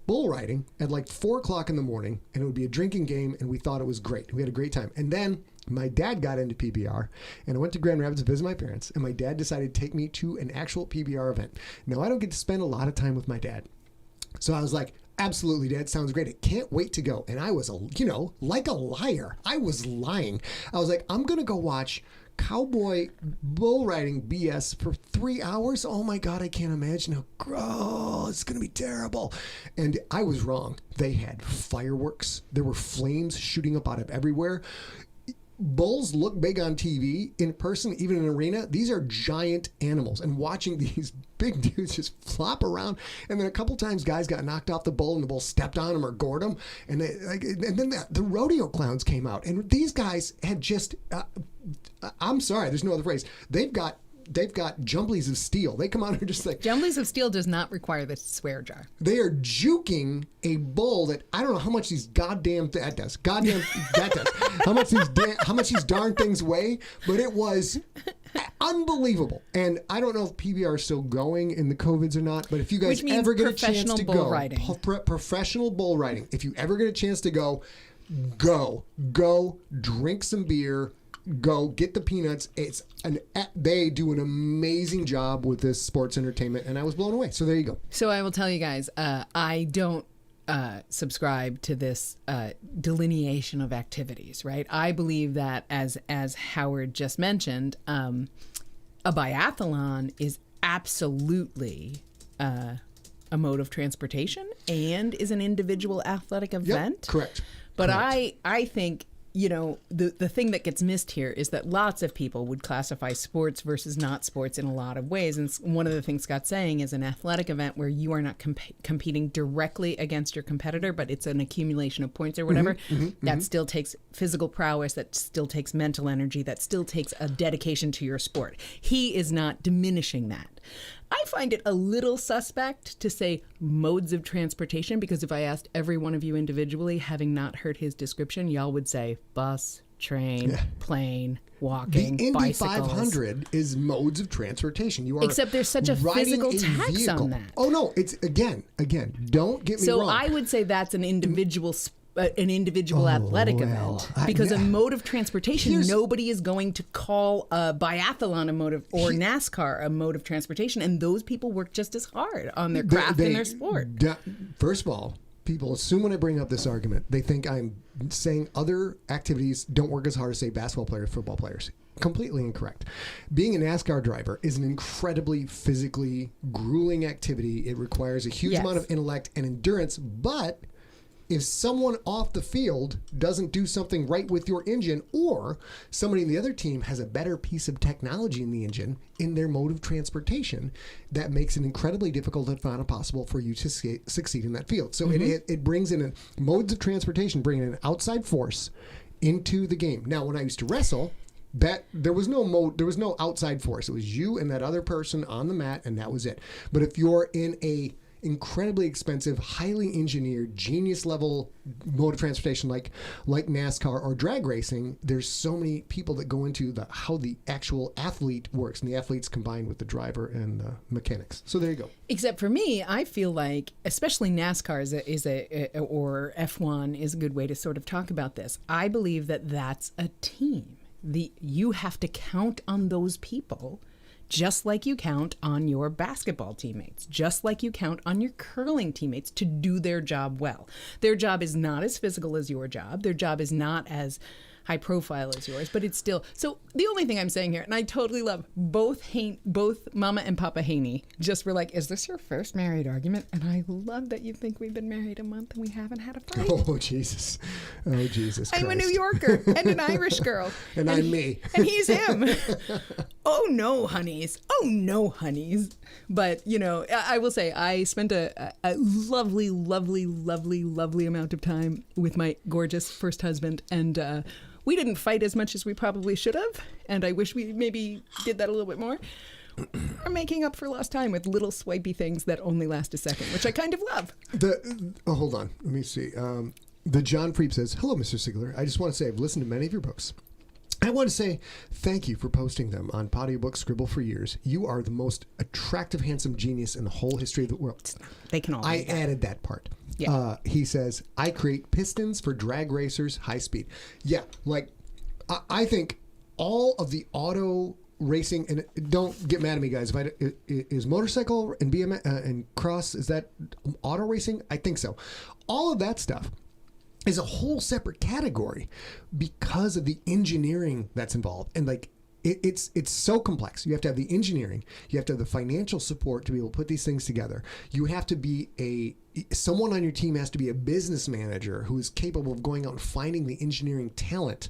Speaker 1: bull riding at like 4 o'clock in the morning, and it would be a drinking game, and we thought it was great. We had a great time. And then my dad got into PBR, and I went to Grand Rapids to visit my parents, and my dad decided to take me to an actual PBR event. Now, I don't get to spend a lot of time with my dad. So I was like, absolutely, Dad, sounds great. I can't wait to go. And I was, like a liar. I was lying. I was like, I'm going to go watch cowboy bull riding BS for 3 hours. Oh my God, I can't imagine how gross. It's going to be terrible. And I was wrong. They had fireworks. There were flames shooting up out of everywhere. Bulls look big on TV. In person, even in an arena, these are giant animals. And watching these big dudes just flop around, and then a couple times guys got knocked off the bull, and the bull stepped on them or gored them, and then the rodeo clowns came out, and these guys had just, I'm sorry, there's no other phrase. They've got jumblies of steel. They come out and just like...
Speaker 2: Jumblies of steel does not require the swear jar.
Speaker 1: They are juking a bull that I don't know how much these that does. How much these darn things weigh, but it was unbelievable. And I don't know if PBR is still going in the COVIDs or not, but if you guys ever get a chance to go, professional bull riding, if you ever get a chance to go, drink some beer, go get the peanuts. They do an amazing job with this sports entertainment, and I was blown away. So there you go.
Speaker 2: So I will tell you guys, I don't subscribe to this delineation of activities, right? I believe that as Howard just mentioned, a biathlon is absolutely a mode of transportation and is an individual athletic event.
Speaker 1: Yep, correct.
Speaker 2: But correct. I think, the thing that gets missed here is that lots of people would classify sports versus not sports in a lot of ways. And one of the things Scott's saying is an athletic event where you are not competing directly against your competitor, but it's an accumulation of points or whatever. That still takes physical prowess, that still takes mental energy, that still takes a dedication to your sport. He is not diminishing that. I find it a little suspect to say modes of transportation, because if I asked every one of you individually, having not heard his description, y'all would say bus, train, plane, walking,
Speaker 1: the Indy
Speaker 2: bicycles.
Speaker 1: 500 is modes of transportation. You are
Speaker 2: except there's such a physical tax on that.
Speaker 1: Oh no, it's again, don't get me wrong.
Speaker 2: So I would say that's an individual athletic event, because a mode of transportation, nobody is going to call a biathlon a mode of, or NASCAR a mode of transportation, and those people work just as hard on their craft and their sport.
Speaker 1: First of all, people assume when I bring up this argument, they think I'm saying other activities don't work as hard as, say, basketball players, football players. Completely incorrect. Being a NASCAR driver is an incredibly physically grueling activity. It requires a huge amount of intellect and endurance, but if someone off the field doesn't do something right with your engine, or somebody in the other team has a better piece of technology in the engine in their mode of transportation, that makes it incredibly difficult, if not impossible, for you to succeed in that field. So it brings in modes of transportation, bringing an outside force into the game. Now, when I used to wrestle, there was no outside force. It was you and that other person on the mat, and that was it. But if you're in a incredibly expensive, highly engineered, genius level mode of transportation like NASCAR or drag racing, there's so many people that go into how the actual athlete works, and the athletes combined with the driver and the mechanics. So there you go.
Speaker 2: Except for me, I feel like, especially NASCAR or F1 is a good way to sort of talk about this. I believe that that's a team. You have to count on those people just like you count on your basketball teammates, just like you count on your curling teammates to do their job well. Their job is not as physical as your job. Their job is not as high profile as yours, but it's still. So the only thing I'm saying here, and I totally love both Mama and Papa Haney just were like, is this your first married argument? And I love that you think we've been married a month and we haven't had a fight.
Speaker 1: Oh, Jesus. Oh, Jesus Christ.
Speaker 2: I'm a New Yorker and an Irish girl.
Speaker 1: and I'm me.
Speaker 2: And he's him. Oh, no, honeys. Oh, no, honeys. But, I will say I spent a lovely, lovely, lovely, lovely amount of time with my gorgeous first husband, and we didn't fight as much as we probably should have, and I wish we maybe did that a little bit more. We're making up for lost time with little swipey things that only last a second, which I kind of love.
Speaker 1: Hold on. Let me see. The John Preep says, hello, Mr. Sigler. I just want to say I've listened to many of your books. I want to say thank you for posting them on Audiobook Scribble for years. You are the most attractive, handsome genius in the whole history of the world.
Speaker 2: They can all.
Speaker 1: I added that part. Yeah. He says, I create pistons for drag racers, high speed. Yeah, I think all of the auto racing, and don't get mad at me, guys. Is motorcycle and BMX and cross, is that auto racing? I think so. All of that stuff is a whole separate category because of the engineering that's involved. And it's so complex. You have to have the engineering. You have to have the financial support to be able to put these things together. You have to be someone on your team has to be a business manager who is capable of going out and finding the engineering talent.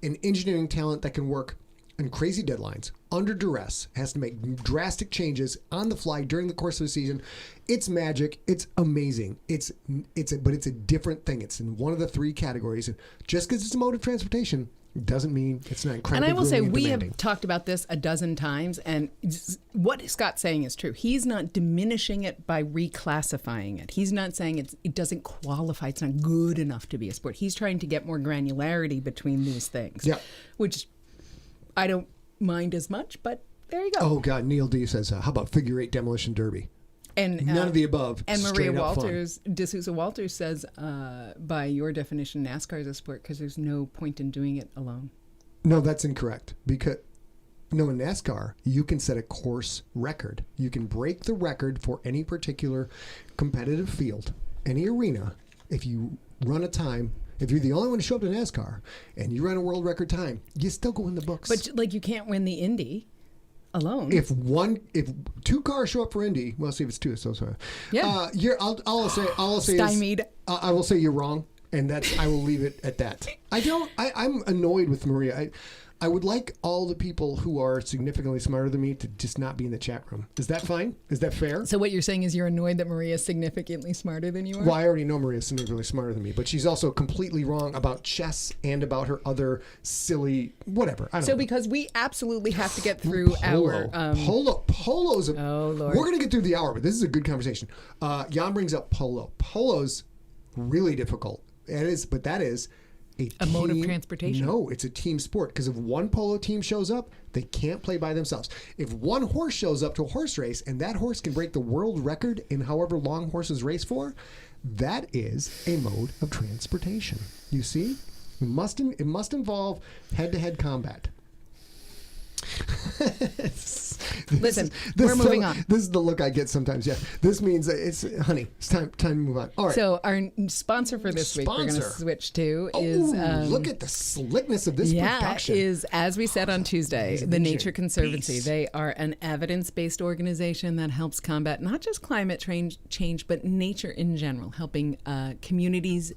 Speaker 1: An engineering talent that can work on crazy deadlines, under duress, has to make drastic changes on the fly during the course of the season. It's magic. It's amazing. But it's a different thing. It's in one of the three categories. And just because it's a mode of transportation doesn't mean it's not incredibly.
Speaker 2: And I will say we
Speaker 1: demanding.
Speaker 2: have talked about this a dozen times, and what Scott's saying is true. He's not diminishing it by reclassifying it. He's not saying it doesn't qualify. It's not good enough to be a sport. He's trying to get more granularity between these things.
Speaker 1: Yeah.
Speaker 2: Which I don't mind as much, but there you go.
Speaker 1: Oh God, Neil D says, how about figure eight demolition derby?
Speaker 2: And
Speaker 1: none of the above.
Speaker 2: And Maria D'Souza Walters says, by your definition, NASCAR is a sport because there's no point in doing it alone.
Speaker 1: No, that's incorrect. Because in NASCAR, you can set a course record. You can break the record for any particular competitive field, any arena, if you run a time. If you're the only one to show up to NASCAR and you run a world record time, you still go in the books.
Speaker 2: But you can't win the Indy alone.
Speaker 1: If two cars show up for Indy, well, see if it's two. So sorry.
Speaker 2: Yeah.
Speaker 1: I'll say
Speaker 2: stymied.
Speaker 1: I will say you're wrong, and I will leave it at that. I'm annoyed with Maria. I would like all the people who are significantly smarter than me to just not be in the chat room. Is that fine? Is that fair?
Speaker 2: So what you're saying is you're annoyed that Maria's significantly smarter than you are?
Speaker 1: Well, I already know Maria's significantly smarter than me, but she's also completely wrong about chess and about her other silly whatever. I don't know.
Speaker 2: Because we absolutely have to get through our
Speaker 1: polo's.
Speaker 2: Oh Lord,
Speaker 1: we're gonna get through the hour, but this is a good conversation. Jan brings up polo. Polo's really difficult. That is a
Speaker 2: mode of transportation.
Speaker 1: No, it's a team sport because if one polo team shows up, they can't play by themselves. If one horse shows up to a horse race and that horse can break the world record in however long horses race for, that is a mode of transportation. You see? It must involve head-to-head combat.
Speaker 2: Listen, we're moving on.
Speaker 1: This is the look I get sometimes. Yeah, this means it's time to move on. All right.
Speaker 2: So our sponsor for this week we're going to switch to is
Speaker 1: look at the slickness of this production.
Speaker 2: Is, as we said on Tuesday, the Nature Conservancy. They are an evidence-based organization that helps combat not just climate change but nature in general, helping communities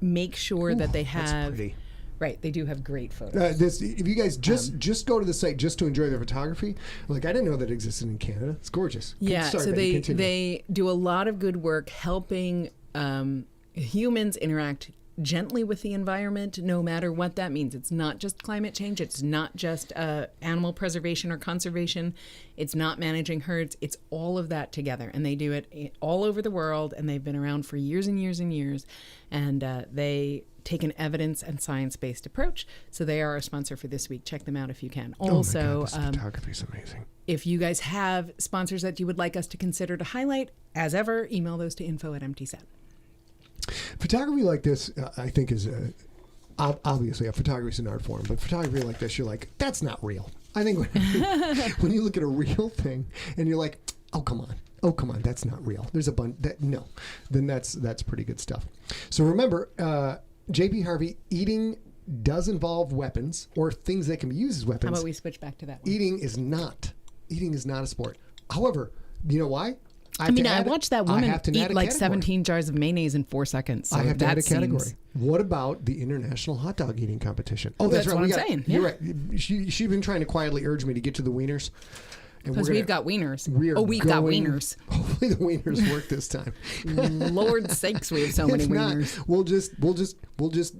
Speaker 2: make sure that they have.
Speaker 1: That's pretty.
Speaker 2: Right, they do have great photos.
Speaker 1: If you guys just go to the site just to enjoy the photography, I didn't know that it existed in Canada. It's gorgeous.
Speaker 2: Yeah, so they do a lot of good work helping humans interact gently with the environment, no matter what that means. It's not just climate change. It's not just animal preservation or conservation. It's not managing herds. It's all of that together. And they do it all over the world. And they've been around for years and years and years. And they take an evidence and science-based approach. So they are a sponsor for this week. Check them out if you can. Also,
Speaker 1: this photography is amazing.
Speaker 2: If you guys have sponsors that you would like us to consider to highlight, as ever, email those to info@emptyset.
Speaker 1: Photography like this, I think, is obviously a photography is an art form, but photography like this, you're like, that's not real. I think when you look at a real thing and you're like, oh, come on, that's not real. There's a bunch that no, then that's pretty good stuff. So remember, J.P. Harvey, eating does involve weapons or things that can be used as weapons.
Speaker 2: How about we switch back to that one?
Speaker 1: Eating is not a sport. However, you know why?
Speaker 2: I watched that woman eat like 17 jars of mayonnaise in 4 seconds. So
Speaker 1: I have to add a category. What about the International Hot Dog Eating Competition? Oh, that's right.
Speaker 2: What I'm saying.
Speaker 1: You're right. She's been trying to quietly urge me to get to the wieners.
Speaker 2: Because we've got wieners.
Speaker 1: We've
Speaker 2: got wieners.
Speaker 1: Hopefully the wieners work this time.
Speaker 2: Lord sakes, we have so many wieners.
Speaker 1: We'll just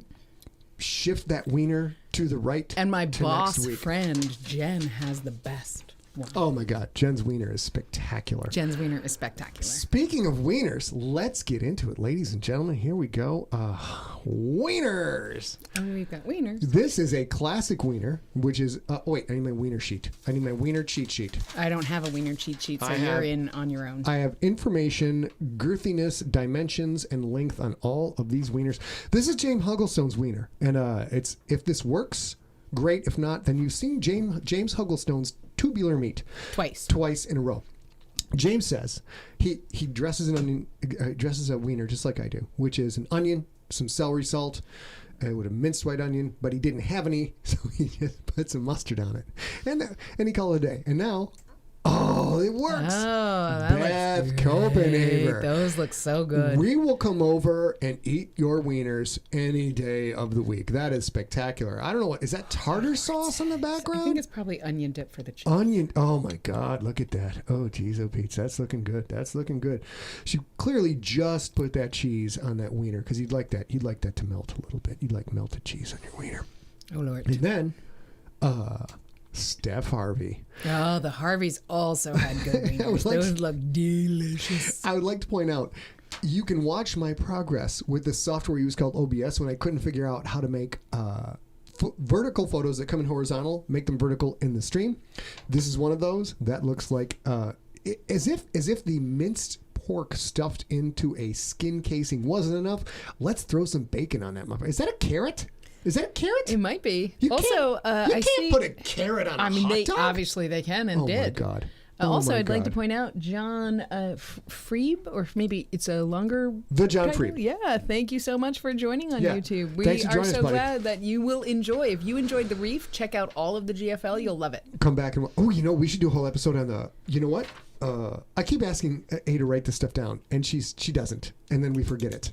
Speaker 1: shift that wiener to the right.
Speaker 2: And my boss friend Jen has the best one.
Speaker 1: Oh my God, Jen's wiener is spectacular.
Speaker 2: Jen's wiener is spectacular.
Speaker 1: Speaking of wieners, let's get into it, ladies and gentlemen. Here we go. Wieners.
Speaker 2: Oh, we've got wieners.
Speaker 1: This is a classic wiener, which is. I need my wiener sheet. I need my wiener cheat sheet.
Speaker 2: I don't have a wiener cheat sheet, so you're in on your own.
Speaker 1: I have information, girthiness, dimensions, and length on all of these wieners. This is James Hugglestone's wiener, and it's if this works, great. If not, then you've seen James Hugglestone's tubular meat twice in a row. James says he dresses a wiener just like I do, which is an onion, some celery salt, with a minced white onion, but he didn't have any, so he just put some mustard on it, and he called it a day. And now, it works.
Speaker 2: Oh, that
Speaker 1: Beth
Speaker 2: looks
Speaker 1: Copenhaver.
Speaker 2: Those look so good.
Speaker 1: We will come over and eat your wieners any day of the week. That is spectacular. I don't know what is that tartar sauce in the background?
Speaker 2: I think it's probably onion dip for the cheese.
Speaker 1: Onion. Oh my God, look at that. Oh geez, oh Pete, that's looking good. She clearly just put that cheese on that wiener because he'd like that to melt a little bit. You'd like melted cheese on your wiener.
Speaker 2: Oh Lord.
Speaker 1: And then Steph Harvey.
Speaker 2: Oh, the Harveys also had good wieners. Those look delicious.
Speaker 1: I would like to point out, you can watch my progress with the software we use called OBS when I couldn't figure out how to make vertical photos that come in horizontal, make them vertical in the stream. This is one of those that looks like as if the minced pork stuffed into a skin casing wasn't enough. Let's throw some bacon on that motherfucker. Is that a carrot? Is that a carrot?
Speaker 2: It might be.
Speaker 1: You
Speaker 2: also,
Speaker 1: can't put a carrot on a hot dog.
Speaker 2: Obviously they can and did.
Speaker 1: Oh my God.
Speaker 2: Also, I'd like to point out John Freeb, or maybe it's a longer...
Speaker 1: The John Freeb.
Speaker 2: Yeah, thank you so much for joining on YouTube. We
Speaker 1: Thanks for
Speaker 2: are
Speaker 1: joining
Speaker 2: so
Speaker 1: us, buddy.
Speaker 2: glad that you will enjoy. If you enjoyed The Reef, check out all of the GFL. You'll love it.
Speaker 1: Come back and... we should do a whole episode on the... You know what? I keep asking A to write this stuff down, and she doesn't, and then we forget it.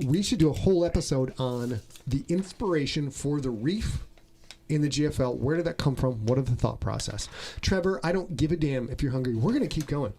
Speaker 1: We should do a whole episode on the inspiration for The Reef in the GFL. Where did that come from? What are the thought process? Trevor, I don't give a damn if you're hungry. We're going to keep going.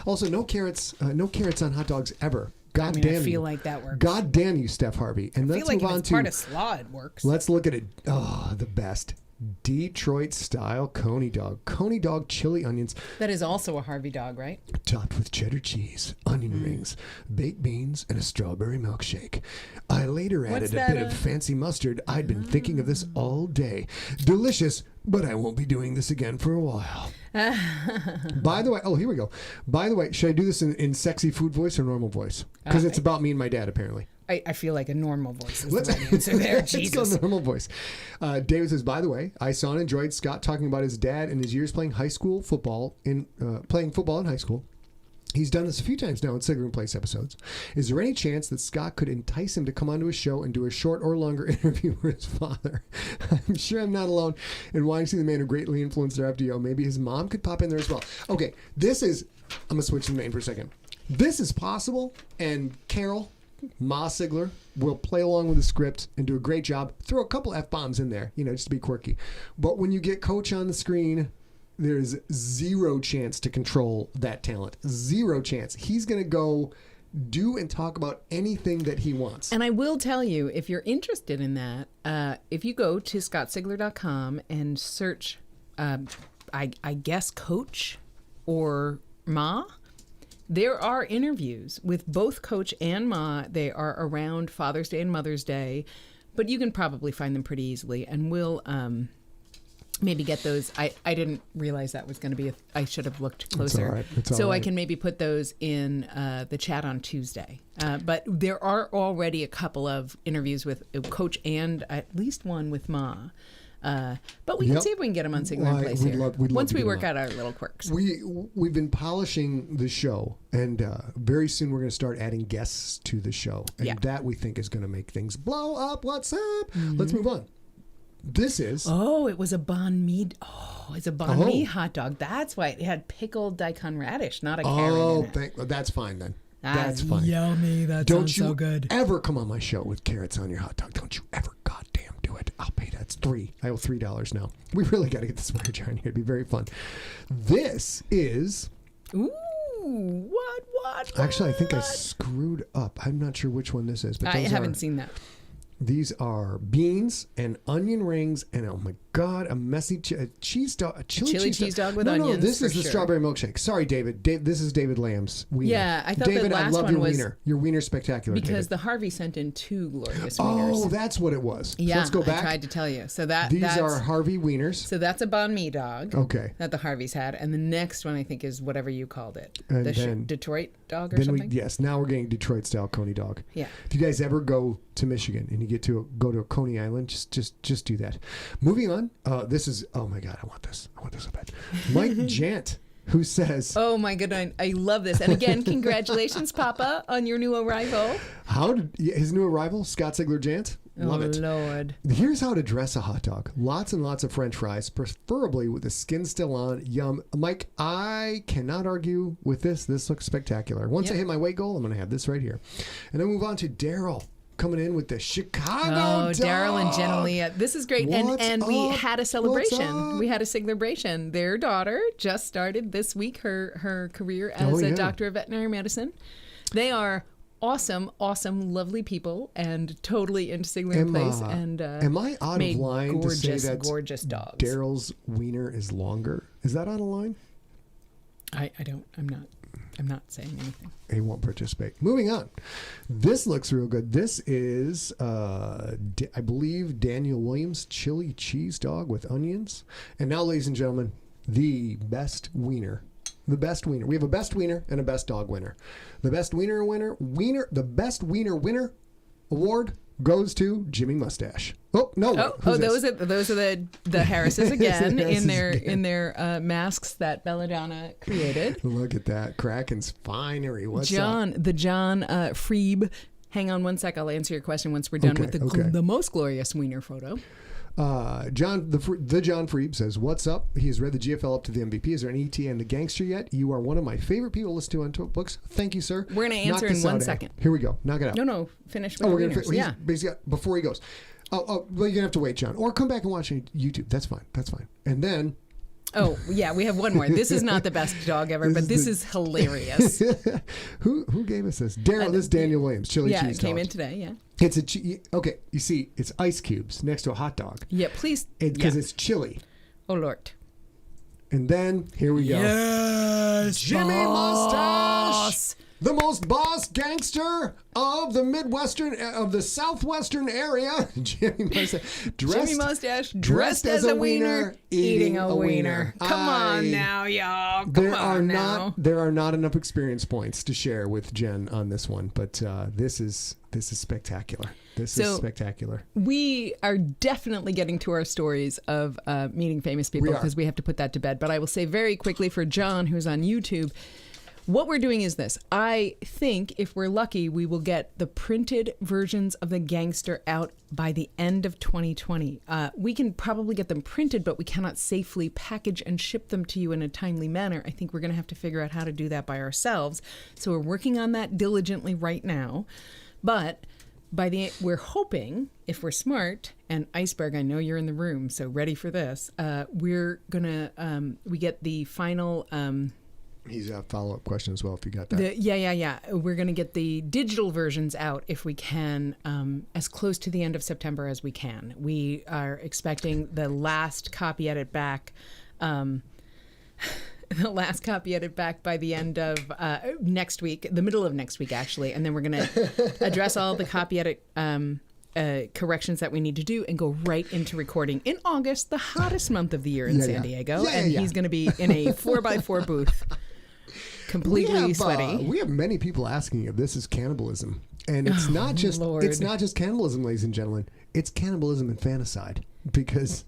Speaker 1: Also, no carrots on hot dogs ever. God damn you.
Speaker 2: I feel like that works.
Speaker 1: God damn you, Steph Harvey. And let's move on to
Speaker 2: part of slaw, it works.
Speaker 1: Let's look at it. Oh, the best. Detroit style Coney dog. Coney dog chili onions.
Speaker 2: That is also a Harvey dog, right?
Speaker 1: Topped with cheddar cheese, onion rings, baked beans, and a strawberry milkshake. I later added a bit of fancy mustard. I'd been thinking of this all day. Delicious, but I won't be doing this again for a while. By the way, here we go. By the way, should I do this in sexy food voice or normal voice? Because it's about me and my dad, apparently.
Speaker 2: I feel like a normal voice is the right answer there. Jesus.
Speaker 1: Let's go normal voice. David says, by the way, I saw and enjoyed Scott talking about his dad and his years playing football in high school. He's done this a few times now in SIGLERinPLACE episodes. Is there any chance that Scott could entice him to come onto his show and do a short or longer interview with his father? I'm sure I'm not alone in wanting to see the man who greatly influenced their FDO. Maybe his mom could pop in there as well. Okay, I'm going to switch the name for a second. This is possible, and Carol, Ma Sigler, will play along with the script and do a great job. Throw a couple F-bombs in there, just to be quirky. But when you get Coach on the screen, there's zero chance to control that talent. Zero chance. He's going to go do and talk about anything that he wants.
Speaker 2: And I will tell you, if you're interested in that, if you go to scottsigler.com and search, I guess, Coach or Ma, there are interviews with both Coach and Ma. They are around Father's Day and Mother's Day, but you can probably find them pretty easily. And we'll maybe get those. I didn't realize that was going to be I should have looked closer.
Speaker 1: It's all right. It's all
Speaker 2: so
Speaker 1: right.
Speaker 2: I can maybe put those in the chat on Tuesday. But there are already a couple of interviews with Coach and at least one with Ma. But we can see if we can get them on Sigler in Place here. Once we work out our little quirks.
Speaker 1: We've been polishing the show, and very soon we're going to start adding guests to the show. And that we think is going to make things blow up. What's up? Mm-hmm. Let's move on. This is...
Speaker 2: Oh, it was a banh mi. Oh, it's a banh mi hot dog. That's why it had pickled daikon radish, not a carrot in it.
Speaker 1: That's fine then.
Speaker 2: That's
Speaker 1: fine.
Speaker 2: Yummy. That sounds so good.
Speaker 1: Don't you ever come on my show with carrots on your hot dog. Don't you ever goddamn do it. I'll pay that. It's $3. I owe $3 now. We really got to get this swear jar in here. It'd be very fun. This is...
Speaker 2: Ooh, what?
Speaker 1: Actually, I think I screwed up. I'm not sure which one this is. But
Speaker 2: I haven't seen that.
Speaker 1: These are beans and onion rings and, oh my God, a messy cheese dog. A chili cheese dog with onions. No, this is the strawberry milkshake. Sorry, David. This is David Lamb's wiener.
Speaker 2: Yeah, I thought
Speaker 1: David,
Speaker 2: the last
Speaker 1: I love
Speaker 2: one
Speaker 1: your
Speaker 2: was
Speaker 1: wiener. Your wiener's spectacular,
Speaker 2: because
Speaker 1: David.
Speaker 2: the Harvey sent in 2 glorious wieners.
Speaker 1: Oh, that's what it was.
Speaker 2: Yeah,
Speaker 1: so let's go back.
Speaker 2: I tried to tell you. So
Speaker 1: these are Harvey wieners.
Speaker 2: So that's a banh mi dog.
Speaker 1: Okay.
Speaker 2: That the Harveys had, and the next one I think is whatever you called it,
Speaker 1: and
Speaker 2: the
Speaker 1: then,
Speaker 2: Detroit dog or something.
Speaker 1: Yes, now we're getting Detroit style Coney dog.
Speaker 2: Yeah.
Speaker 1: If you guys ever go to Michigan and you get to go to Coney Island, just do that. Moving on. This is, oh my God, I want this so bad. Mike Jant, who says,
Speaker 2: oh my goodness, I love this. And again, congratulations, Papa, on your new arrival.
Speaker 1: How did his new arrival, Scott Sigler Jant? Love it.
Speaker 2: Lord.
Speaker 1: Here's how to dress a hot dog. Lots and lots of French fries, preferably with the skin still on. Yum. Mike, I cannot argue with this. This looks spectacular. Once I hit my weight goal, I'm going to have this right here. And then move on to Daryl. Coming in with the Chicago dog.
Speaker 2: Daryl and Jenna Leah. This is great. And we had a celebration. We had a Siglerbration. Their daughter just started this week her career as a doctor of veterinary medicine. They are awesome, lovely people and totally into Sigler in Place. And
Speaker 1: am I out of line to say that
Speaker 2: gorgeous dogs?
Speaker 1: Daryl's wiener is longer? Is that out of line?
Speaker 2: I'm not saying anything.
Speaker 1: He won't participate. Moving on. This looks real good. This is, I believe, Daniel Williams chili cheese dog with onions. And now, ladies and gentlemen, the best wiener. The best wiener. We have a best wiener and a best dog winner. The best wiener the best wiener winner award goes to Jimmy Mustache. Oh no!
Speaker 2: Those are the Harrises again in their masks that Belladonna created.
Speaker 1: Look at that Kraken's finery. What's
Speaker 2: John Freeb. Hang on one sec. I'll answer your question once we're done with the most glorious wiener photo.
Speaker 1: John Freeb says, "What's up? He's read the GFL up to the MVP. Is there an ET and the Gangster yet? You are one of my favorite people to listen to on Tote Books. Thank you, sir."
Speaker 2: We're going to answer in 1 second.
Speaker 1: Here we go. Knock it out.
Speaker 2: No. Finish with the wieners.
Speaker 1: Yeah. Before he goes. Well, you're gonna have to wait, John, or come back and watch on YouTube. That's fine. And then.
Speaker 2: Oh yeah, we have one more. This is not the best dog ever, but this is hilarious.
Speaker 1: Who gave us this? Daryl. This is Daniel Williams, chili cheese dog.
Speaker 2: Yeah, it came in today. Yeah.
Speaker 1: It's okay. You see, it's ice cubes next to a hot dog.
Speaker 2: Yeah, please.
Speaker 1: Because it's chili.
Speaker 2: Oh Lord.
Speaker 1: And then here we go.
Speaker 2: Yes,
Speaker 1: Jimmy Mustache, the most boss gangster of the southwestern area. Jimmy Mustache dressed as a wiener, eating a wiener.
Speaker 2: Come on now, y'all.
Speaker 1: There are not enough experience points to share with Jen on this one, but this is spectacular. This is spectacular.
Speaker 2: We are definitely getting to our stories of meeting famous people because we have to put that to bed. But I will say very quickly for John, who's on YouTube, what we're doing is this. I think if we're lucky, we will get the printed versions of the Gangster out by the end of 2020. We can probably get them printed, but we cannot safely package and ship them to you in a timely manner. I think we're going to have to figure out how to do that by ourselves. So we're working on that diligently right now. But we're hoping, if we're smart, and Iceberg, I know you're in the room, so ready for this. We're gonna we get the final
Speaker 1: He's a follow-up question as well, if you got that.
Speaker 2: Yeah. We're going to get the digital versions out if we can, as close to the end of September as we can. We are expecting the last copy edit back. The last copy edit back by the end of next week, the middle of next week, actually. And then we're going to address all the copy edit corrections that we need to do and go right into recording in August, the hottest month of the year in San Diego. He's going to be in a 4x4 booth, completely sweaty.
Speaker 1: We have many people asking if this is cannibalism. And it's not just it's not just cannibalism, ladies and gentlemen. It's cannibalism infanticide, because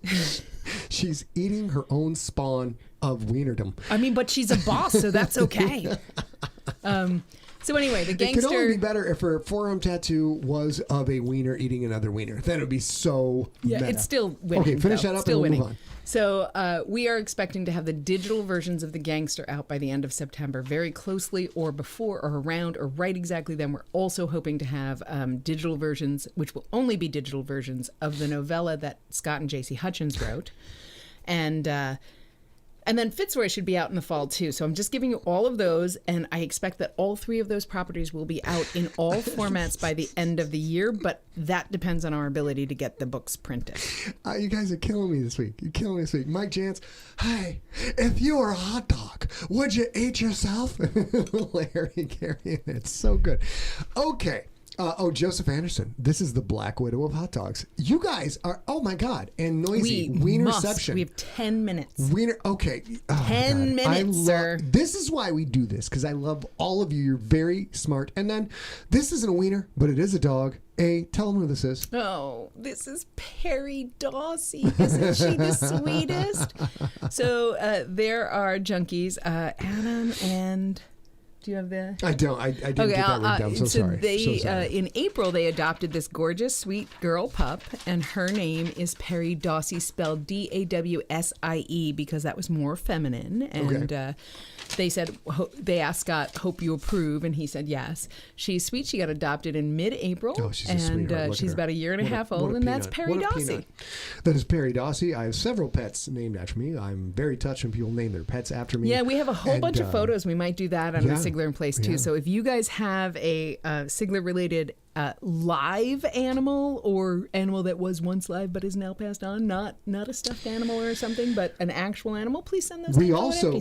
Speaker 1: she's eating her own spawn of wienerdom.
Speaker 2: I mean, but she's a boss, so that's okay. So anyway, the gangster...
Speaker 1: It could only be better if her forearm tattoo was of a wiener eating another wiener. Then it would be so meta.
Speaker 2: It's still winning.
Speaker 1: Okay, finish that up and we'll move on.
Speaker 2: So we are expecting to have the digital versions of the gangster out by the end of September, very closely, or before or around or right exactly then. We're also hoping to have digital versions, which will only be digital versions, of the novella that Scott and J.C. Hutchins wrote. And then Fitzroy should be out in the fall, too. So I'm just giving you all of those, and I expect that all three of those properties will be out in all formats by the end of the year, but that depends on our ability to get the books printed.
Speaker 1: You guys are killing me this week. You're killing me this week. Mike Jantz, hey, if you were a hot dog, would you eat yourself? Larry Carrion, it's so good. Okay. Joseph Anderson. This is the Black Widow of hot dogs. You guys are, oh my God, and noisy. Wienerception.
Speaker 2: We have 10 minutes.
Speaker 1: Okay.
Speaker 2: 10 minutes, sir.
Speaker 1: This is why we do this, because I love all of you. You're very smart. And then, this isn't a wiener, but it is a dog. Tell them who this is.
Speaker 2: Oh, this is Perry Dawsey. Isn't she the sweetest? So there are junkies, Adam and... Do you have the...
Speaker 1: I don't. I didn't get that written down. So sorry.
Speaker 2: In April, they adopted this gorgeous, sweet girl pup, and her name is Perry Dawsey, spelled Dawsie, because that was more feminine. And they said, they asked Scott, hope you approve, and he said yes. She's sweet. She got adopted in mid-April.
Speaker 1: Oh, she's a sweetheart.
Speaker 2: And she's about a year and a half old, and that's Perry Dawsey.
Speaker 1: That is Perry Dawsey. I have several pets named after me. I'm very touched when people name their pets after me.
Speaker 2: Yeah, we have a whole bunch of photos. We might do that on the SIGLERinPLACE too. So if you guys have a Sigler-related live animal, or animal that was once live but is now passed on, not a stuffed animal or something, but an actual animal, please send those.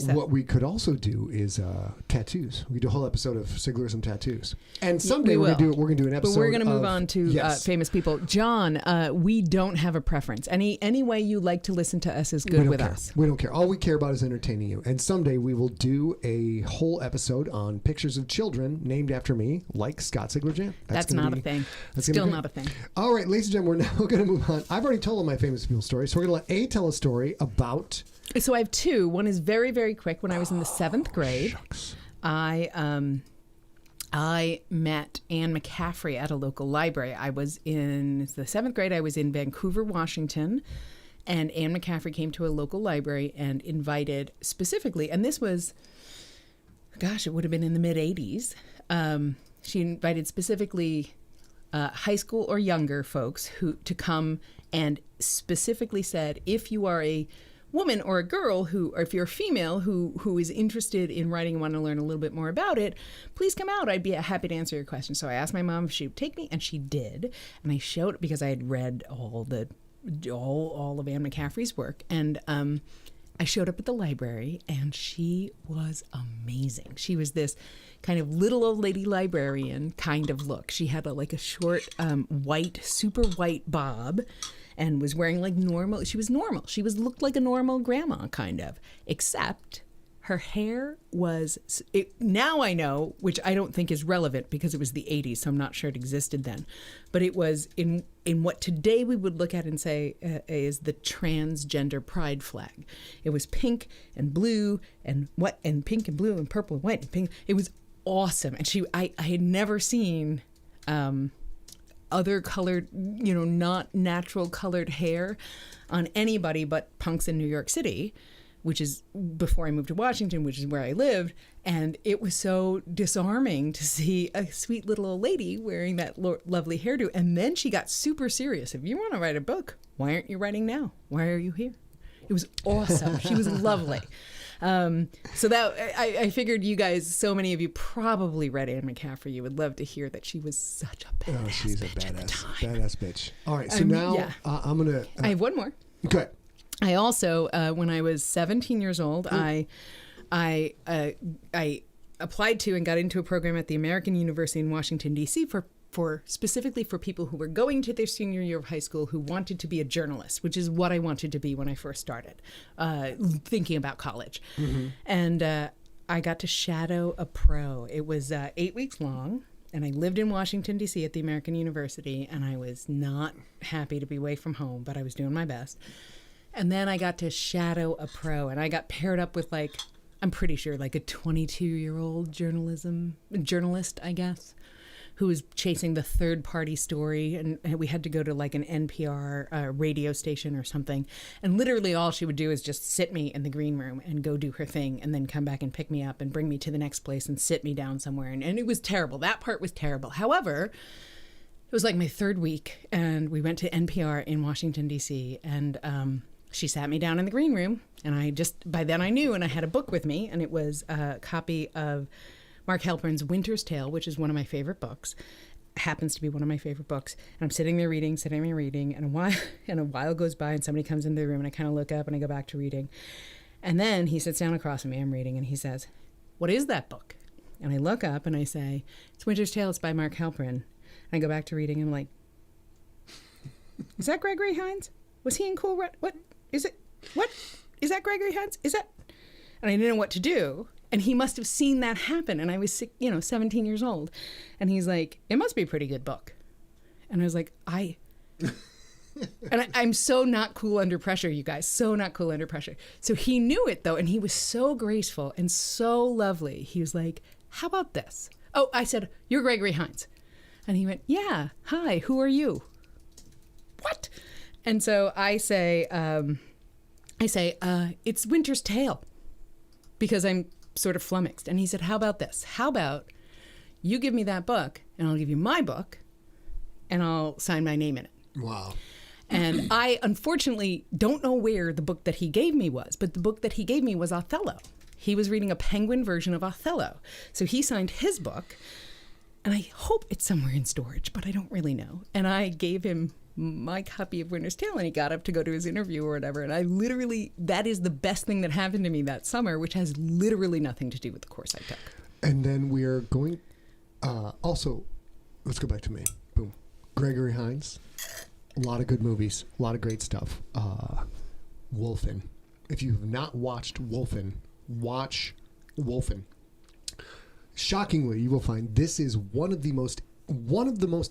Speaker 1: What we could also do is tattoos. We could do a whole episode of Siglerism tattoos, and someday we're gonna do an episode.
Speaker 2: But we're gonna move on to famous people. John, we don't have a preference. Any way you like to listen to us is good with us.
Speaker 1: We don't care. All we care about is entertaining you. And someday we will do a whole episode on pictures of children named after me, like Scott Sigler-Jant.
Speaker 2: That's not a thing. Still not a thing.
Speaker 1: All right, ladies and gentlemen, we're now going to move on. I've already told all my famous people stories, so we're going to let A tell a story about...
Speaker 2: So I have two. One is very, very quick. When I was in the 7th grade, I met Anne McCaffrey at a local library. I was in the 7th grade. I was in Vancouver, Washington, and Anne McCaffrey came to a local library and invited specifically, and this was, gosh, it would have been in the mid-'80s. She invited specifically high school or younger folks to come, and specifically said, if you are a woman or a girl or if you're a female who is interested in writing and want to learn a little bit more about it, please come out. I'd be happy to answer your questions. So I asked my mom if she would take me, and she did. And I showed, because I had read all of Anne McCaffrey's work, and I showed up at the library, and she was amazing. She was this kind of little old lady librarian kind of look. She had a short super white bob, and was wearing normal. She was normal. She looked like a normal grandma kind of, except her hair was, now I know, which I don't think is relevant because it was the 80s, so I'm not sure it existed then, but it was in what today we would look at and say is the transgender pride flag. It was pink and blue and pink and blue and purple and white and pink. It was awesome. And I had never seen other colored, not natural colored hair on anybody but punks in New York City, which is before I moved to Washington, which is where I lived. And it was so disarming to see a sweet little old lady wearing that lovely hairdo. And then she got super serious. If you want to write a book, why aren't you writing now? Why are you here? It was awesome. She was lovely. So that I figured you guys, so many of you probably read Anne McCaffrey. You would love to hear that she was such a badass.
Speaker 1: Oh, she's a
Speaker 2: bitch at the time.
Speaker 1: badass bitch. All right, so now I'm gonna.
Speaker 2: I have one more.
Speaker 1: Okay.
Speaker 2: I also, when I was 17 years old, I applied to and got into a program at the American University in Washington, D.C. for specifically for people who were going to their senior year of high school who wanted to be a journalist, which is what I wanted to be when I first started thinking about college. Mm-hmm. And I got to shadow a pro. It was 8 weeks long, and I lived in Washington, D.C. at the American University, and I was not happy to be away from home, but I was doing my best. And then I got to shadow a pro, and I got paired up with, like, I'm pretty sure, like a 22-year-old journalist, I guess, who was chasing the third-party story. And we had to go to, like, an NPR radio station or something. And literally all she would do is just sit me in the green room and go do her thing and then come back and pick me up and bring me to the next place and sit me down somewhere. And it was terrible. That part was terrible. However, it was like my third week, and we went to NPR in Washington, D.C., and she sat me down in the green room, and by then I knew, and I had a book with me, and it was a copy of Mark Halperin's Winter's Tale, which is one of my favorite books, happens to be one of my favorite books. And I'm sitting there reading, and a while goes by, and somebody comes into the room, and I kind of look up, and I go back to reading. And then he sits down across from me, I'm reading, and he says, "What is that book?" And I look up, and I say, "It's Winter's Tale, it's by Mark Halperin." And I go back to reading, and I'm like, "Is that Gregory Hines? Was he in Cool Red? What is it? What is that, Gregory Hines? Is that?" And I didn't know what to do. And he must have seen that happen. And I was, 17 years old. And he's like, "It must be a pretty good book." And I was like, I'm so not cool under pressure, you guys. So not cool under pressure. So he knew it, though. And he was so graceful and so lovely. He was like, "How about this?" Oh, I said, "You're Gregory Hines." And he went, "Yeah. Hi, who are you?" What? And so I say, "It's Winter's Tale," because I'm sort of flummoxed. And he said, "How about this? How about you give me that book, and I'll give you my book, and I'll sign my name in it."
Speaker 1: Wow.
Speaker 2: And I unfortunately don't know where the book that he gave me was, but the book that he gave me was Othello. He was reading a Penguin version of Othello. So he signed his book, and I hope it's somewhere in storage, but I don't really know. And I gave him my copy of Winter's Tale, and he got up to go to his interview or whatever. And that is the best thing that happened to me that summer, which has literally nothing to do with the course I took.
Speaker 1: And then we're going, also, let's go back to me. Boom. Gregory Hines. A lot of good movies. A lot of great stuff. Wolfen. If you have not watched Wolfen, watch Wolfen. Shockingly, you will find this is one of the most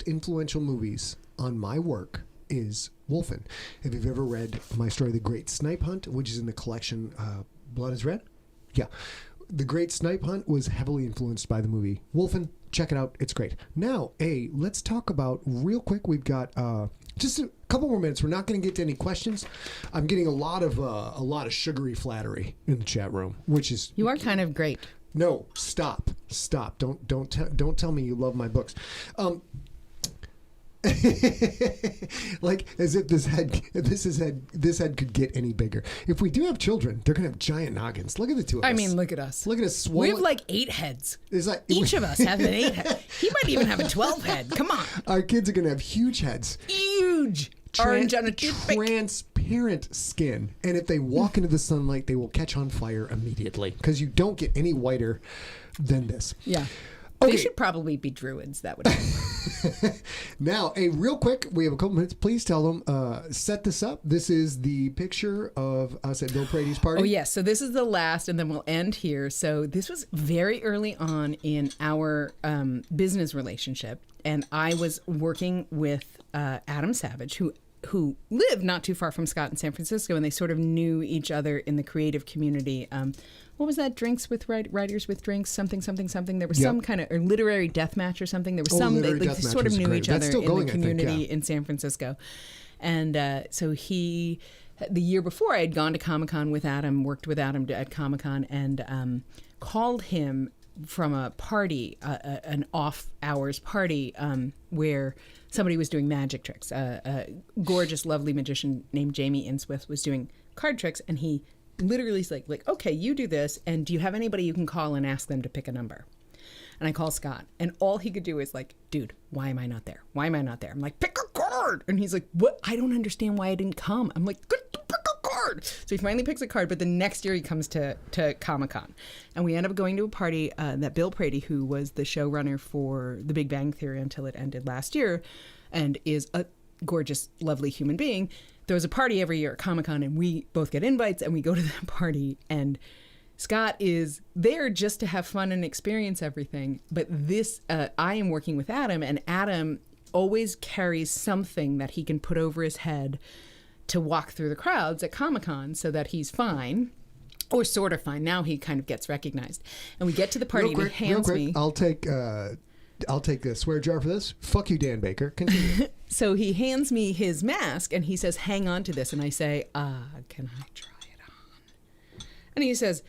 Speaker 1: influential movies on my work is Wolfen. If you've ever read my story, The Great Snipe Hunt, which is in the collection Blood is Red? Yeah. The Great Snipe Hunt was heavily influenced by the movie Wolfen. Check it out. It's great. Now, let's talk about, real quick, we've got just a couple more minutes. We're not going to get to any questions. I'm getting a lot of sugary flattery in the chat room, which is...
Speaker 2: You are kind of great.
Speaker 1: No, stop. Don't tell me you love my books. Like as if this head could get any bigger. If we do have children, they're gonna have giant noggins. Look at the two of us.
Speaker 2: I mean, look at us.
Speaker 1: Look at us.
Speaker 2: We have like 8 heads.
Speaker 1: It's like
Speaker 2: each of us has an 8 head. He might even have a 12 head. Come on.
Speaker 1: Our kids are gonna have huge heads.
Speaker 2: Huge. Orange on a toothpick.
Speaker 1: Transparent skin, and if they walk into the sunlight, they will catch on fire immediately because you don't get any whiter than this.
Speaker 2: Yeah.
Speaker 1: Okay.
Speaker 2: They should probably be druids. That would help.
Speaker 1: Now, real quick, we have a couple minutes. Please tell them, set this up. This is the picture of us at Bill Prady's party.
Speaker 2: Oh, yes. So this is the last, and then we'll end here. So this was very early on in our business relationship, and I was working with Adam Savage, who lived not too far from Scott in San Francisco, and they sort of knew each other in the creative community. What was that? Drinks with Writers with Drinks, something. There was some kind of literary death match or something. There was they sort of knew each other in the community in San Francisco. And so the year before, I had gone to Comic-Con with Adam, worked with Adam at Comic-Con, and called him from a party, an off-hours party, where somebody was doing magic tricks. A gorgeous, lovely magician named Jamie Inswith was doing card tricks, and he literally like, okay, you do this, and do you have anybody you can call and ask them to pick a number? And I call Scott, and all he could do is like, dude, why am I not there? Why am I not there? I'm like, pick a card. And he's like, what? I don't understand why I didn't come. I'm like, good, pick a card. So he finally picks a card, but the next year he comes to Comic-Con. And we end up going to a party that Bill Prady, who was the showrunner for The Big Bang Theory until it ended last year, and is a gorgeous, lovely human being, throws a party every year at Comic-Con, and we both get invites, and we go to that party, and Scott is there just to have fun and experience everything. But this, I am working with Adam, and Adam always carries something that he can put over his head to walk through the crowds at Comic-Con so that he's fine, or sort of fine. Now he kind of gets recognized. And we get to the party, and he hands me...
Speaker 1: I'll take the swear jar for this. Fuck you, Dan Baker. Continue.
Speaker 2: So he hands me his mask, and he says, hang on to this. And I say, can I try it on? And he says,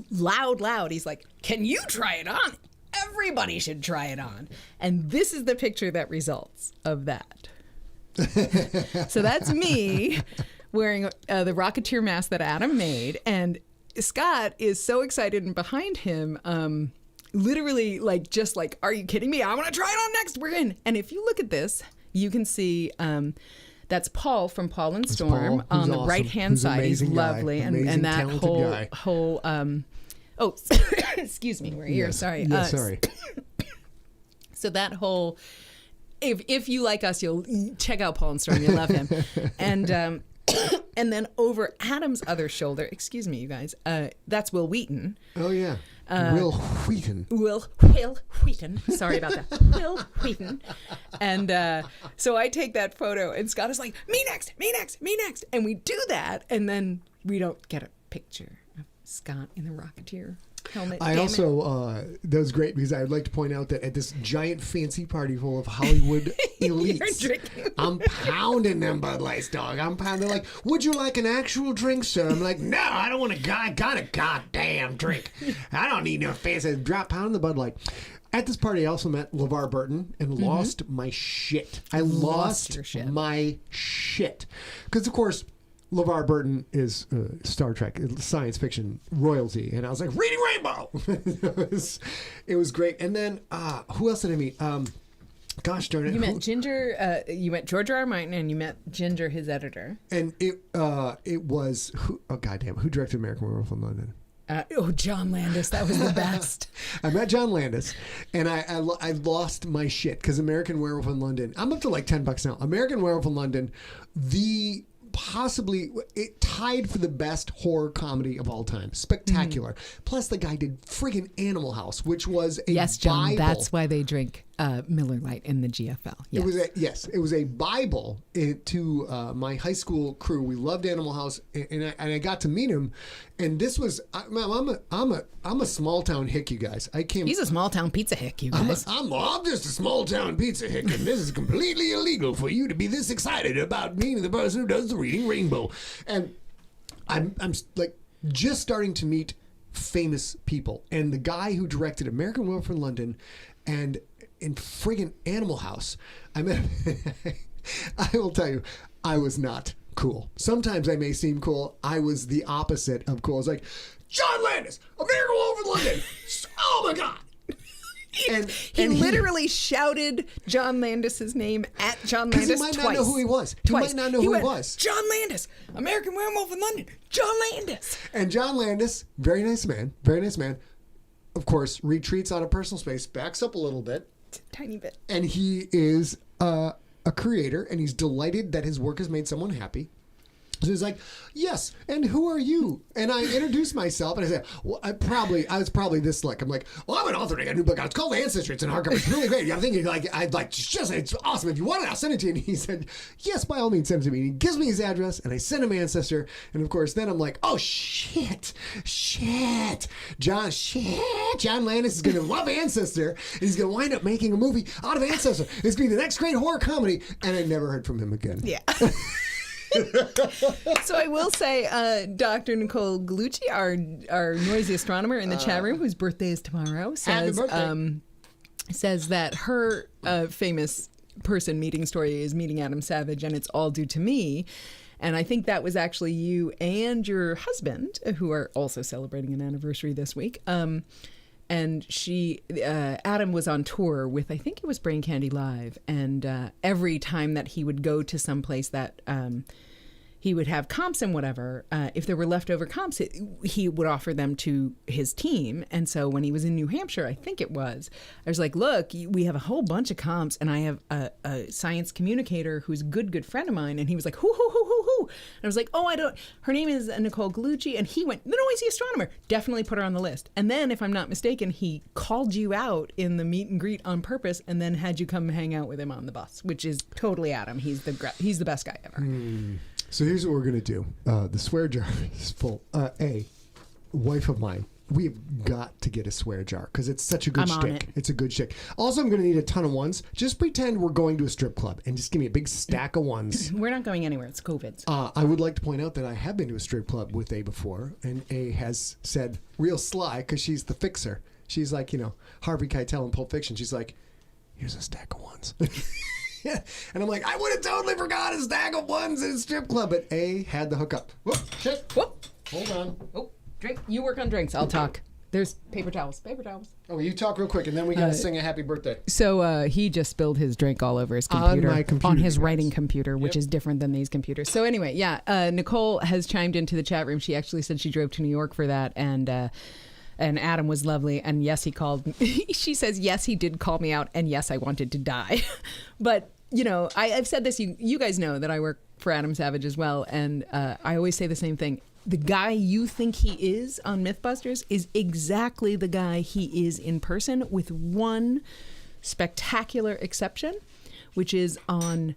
Speaker 2: loud, he's like, can you try it on? Everybody should try it on. And this is the picture that results of that. So that's me wearing the Rocketeer mask that Adam made. And Scott is so excited, and behind him, literally just like, are you kidding me? I want to try it on next. We're in. And if you look at this, you can see that's Paul from Paul and Storm on the right-hand side. He's lovely. And that whole oh, excuse me, we're here.
Speaker 1: Yes.
Speaker 2: Sorry.
Speaker 1: Yes, sorry.
Speaker 2: So that whole, if you like us, you'll check out Paul and Storm. You'll love him. And then over Adam's other shoulder, excuse me, you guys, that's Will Wheaton.
Speaker 1: Oh, yeah. Will Wheaton.
Speaker 2: Will Wheaton. Sorry about that. Will Wheaton. And so I take that photo, and Scott is like, me next. And we do that, and then we don't get a picture of Scott in the Rocketeer helmet.
Speaker 1: I also, that was great, because I'd like to point out that at this giant fancy party full of Hollywood elites, I'm pounding them Bud Lights, dog. I'm pounding, like, would you like an actual drink, sir? I'm like, no, I don't want I got a goddamn drink. I don't need no fancy. Drop pounding the Bud Light. At this party, I also met LeVar Burton and lost my shit. I lost my shit. Because, of course, LeVar Burton is Star Trek, science fiction royalty. And I was like, reading Rainbow! it was great. And then, who else did I meet? Gosh darn it.
Speaker 2: You met Ginger, you met George R. R. Martin, and you met Ginger, his editor.
Speaker 1: And it was, who directed American Werewolf in London?
Speaker 2: John Landis. That was the best.
Speaker 1: I met John Landis, and I lost my shit, because American Werewolf in London, I'm up to like $10 now. American Werewolf in London, possibly it tied for the best horror comedy of all time. Spectacular. Plus the guy did friggin' Animal House, which was a
Speaker 2: yes, John.
Speaker 1: Bible.
Speaker 2: That's why they drink Miller Lite in the GFL. Yes.
Speaker 1: It was a Bible to my high school crew. We loved Animal House, and I got to meet him. And this was I'm a small town hick, you guys.
Speaker 2: He's a small town pizza hick, you guys.
Speaker 1: I'm just a small town pizza hick, and this is completely illegal for you to be this excited about being the person who does the Reading Rainbow. And I'm like just starting to meet famous people, and the guy who directed American Werewolf in London and in friggin' Animal House, I met I will tell you, I was not cool. Sometimes I may seem cool. I was the opposite of cool. I was like, John Landis, American Werewolf in London. Oh my God.
Speaker 2: He literally shouted John Landis's name at John Landis twice.
Speaker 1: Because he might not know who he was. He might not know who he was.
Speaker 2: John Landis, American Werewolf in London. John Landis.
Speaker 1: And John Landis, very nice man, of course, retreats out of personal space, backs up a little bit.
Speaker 2: Tiny bit.
Speaker 1: And he is a creator, and he's delighted that his work has made someone happy. So he's like, yes, and who are you? And I introduced myself, and I said, well, I was probably this slick. I'm like, well, I'm an author. I got a new book out. It's called Ancestry. It's in hardcover. It's really great. I'm thinking, it's awesome. If you want it, I'll send it to you. And he said, yes, by all means, send it to me. And he gives me his address, and I send him Ancestor. And of course, then I'm like, oh, shit. John Landis is going to love Ancestor, and he's going to wind up making a movie out of Ancestor. It's going to be the next great horror comedy. And I never heard from him again.
Speaker 2: Yeah. So I will say, Dr. Nicole Gallucci, our noisy astronomer in the chat room, whose birthday is tomorrow, says that her famous person meeting story is meeting Adam Savage, and it's all due to me. And I think that was actually you and your husband, who are also celebrating an anniversary this week. And Adam was on tour with, I think it was Brain Candy Live. And every time that he would go to some place that he would have comps and whatever, if there were leftover comps, he would offer them to his team. And so when he was in New Hampshire, I think it was, I was like, look, we have a whole bunch of comps, and I have a science communicator who's a good friend of mine. And he was like, who? And I was like, her name is Nicole Gallucci. And he went, the noisy astronomer, definitely put her on the list. And then, if I'm not mistaken, he called you out in the meet and greet on purpose and then had you come hang out with him on the bus, which is totally Adam. He's the best guy ever.
Speaker 1: So here's what we're going to do. The swear jar is full. Wife of mine, we've got to get a swear jar because it's such a good shtick. It's a good shtick. Also, I'm going to need a ton of ones. Just pretend we're going to a strip club and just give me a big stack of ones.
Speaker 2: We're not going anywhere. It's COVID.
Speaker 1: I would like to point out that I have been to a strip club with A before, and A has said, real sly, because she's the fixer. She's like, Harvey Keitel in Pulp Fiction. She's like, here's a stack of ones. Yeah. And I'm like, I would have totally forgot a stack of ones in a strip club, but A had the hookup. Whoop, shit.
Speaker 2: Whoop.
Speaker 1: Hold on.
Speaker 2: Oh, drink. You work on drinks. I'll talk. There's paper towels.
Speaker 1: Oh, you talk real quick, and then we got to sing a happy birthday.
Speaker 2: So he just spilled his drink all over his computer.
Speaker 1: On my computer.
Speaker 2: On his writing computer, which is different than these computers. So anyway, Nicole has chimed into the chat room. She actually said she drove to New York for that, and Adam was lovely. And yes, he called. She says, yes, he did call me out, and yes, I wanted to die. But, I've said this, you guys know that I work for Adam Savage as well, and I always say the same thing. The guy you think he is on Mythbusters is exactly the guy he is in person, with one spectacular exception, which is on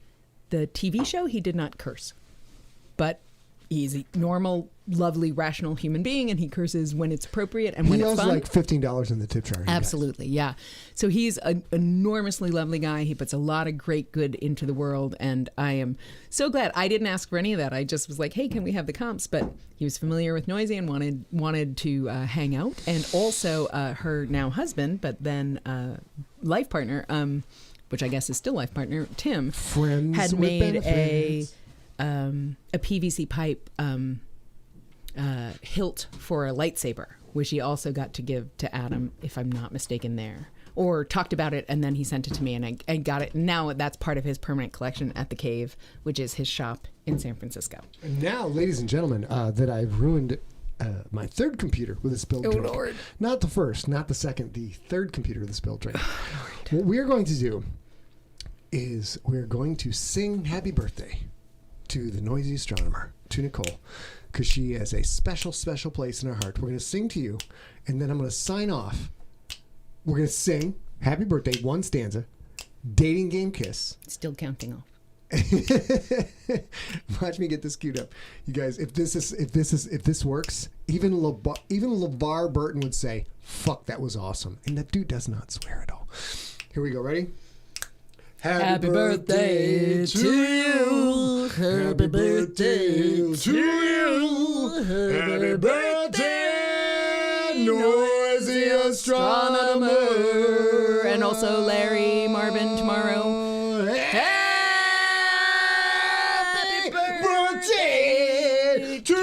Speaker 2: the TV show, he did not curse. But he's a normal, lovely, rational human being, and he curses when it's appropriate and when it's fun.
Speaker 1: He owes like $15 in the tip jar.
Speaker 2: Absolutely, yeah. So he's an enormously lovely guy. He puts a lot of great good into the world, and I am so glad. I didn't ask for any of that. I just was like, hey, can we have the comps? But he was familiar with Noisy and wanted to hang out. And also her now husband, but then life partner, which I guess is still life partner, Tim, had made a PVC pipe hilt for a lightsaber, which he also got to give to Adam, if I'm not mistaken there. Or talked about it, and then he sent it to me, and I got it. Now that's part of his permanent collection at the Cave, which is his shop in San Francisco.
Speaker 1: And now, ladies and gentlemen, that I've ruined my third computer with a spilled drink.
Speaker 2: Lord.
Speaker 1: Not the first, not the second, the third computer with a spilled drink. What we're going to do is we're going to sing happy birthday to the noisy astronomer, to Nicole, because she has a special, special place in our heart. We're going to sing to you, and then I'm going to sign off. We're going to sing happy birthday, one stanza, dating game kiss.
Speaker 2: Still counting off.
Speaker 1: Watch me get this queued up, you guys. If this works, even LeVar Burton would say, "Fuck, that was awesome," and that dude does not swear at all. Here we go. Ready?
Speaker 2: Happy birthday to you.
Speaker 1: Happy birthday to you. Happy birthday, noisy astronomer.
Speaker 2: And also Larry, Marvin tomorrow.
Speaker 1: Happy birthday to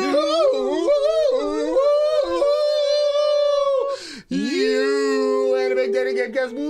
Speaker 1: you. And a big dedicated guest.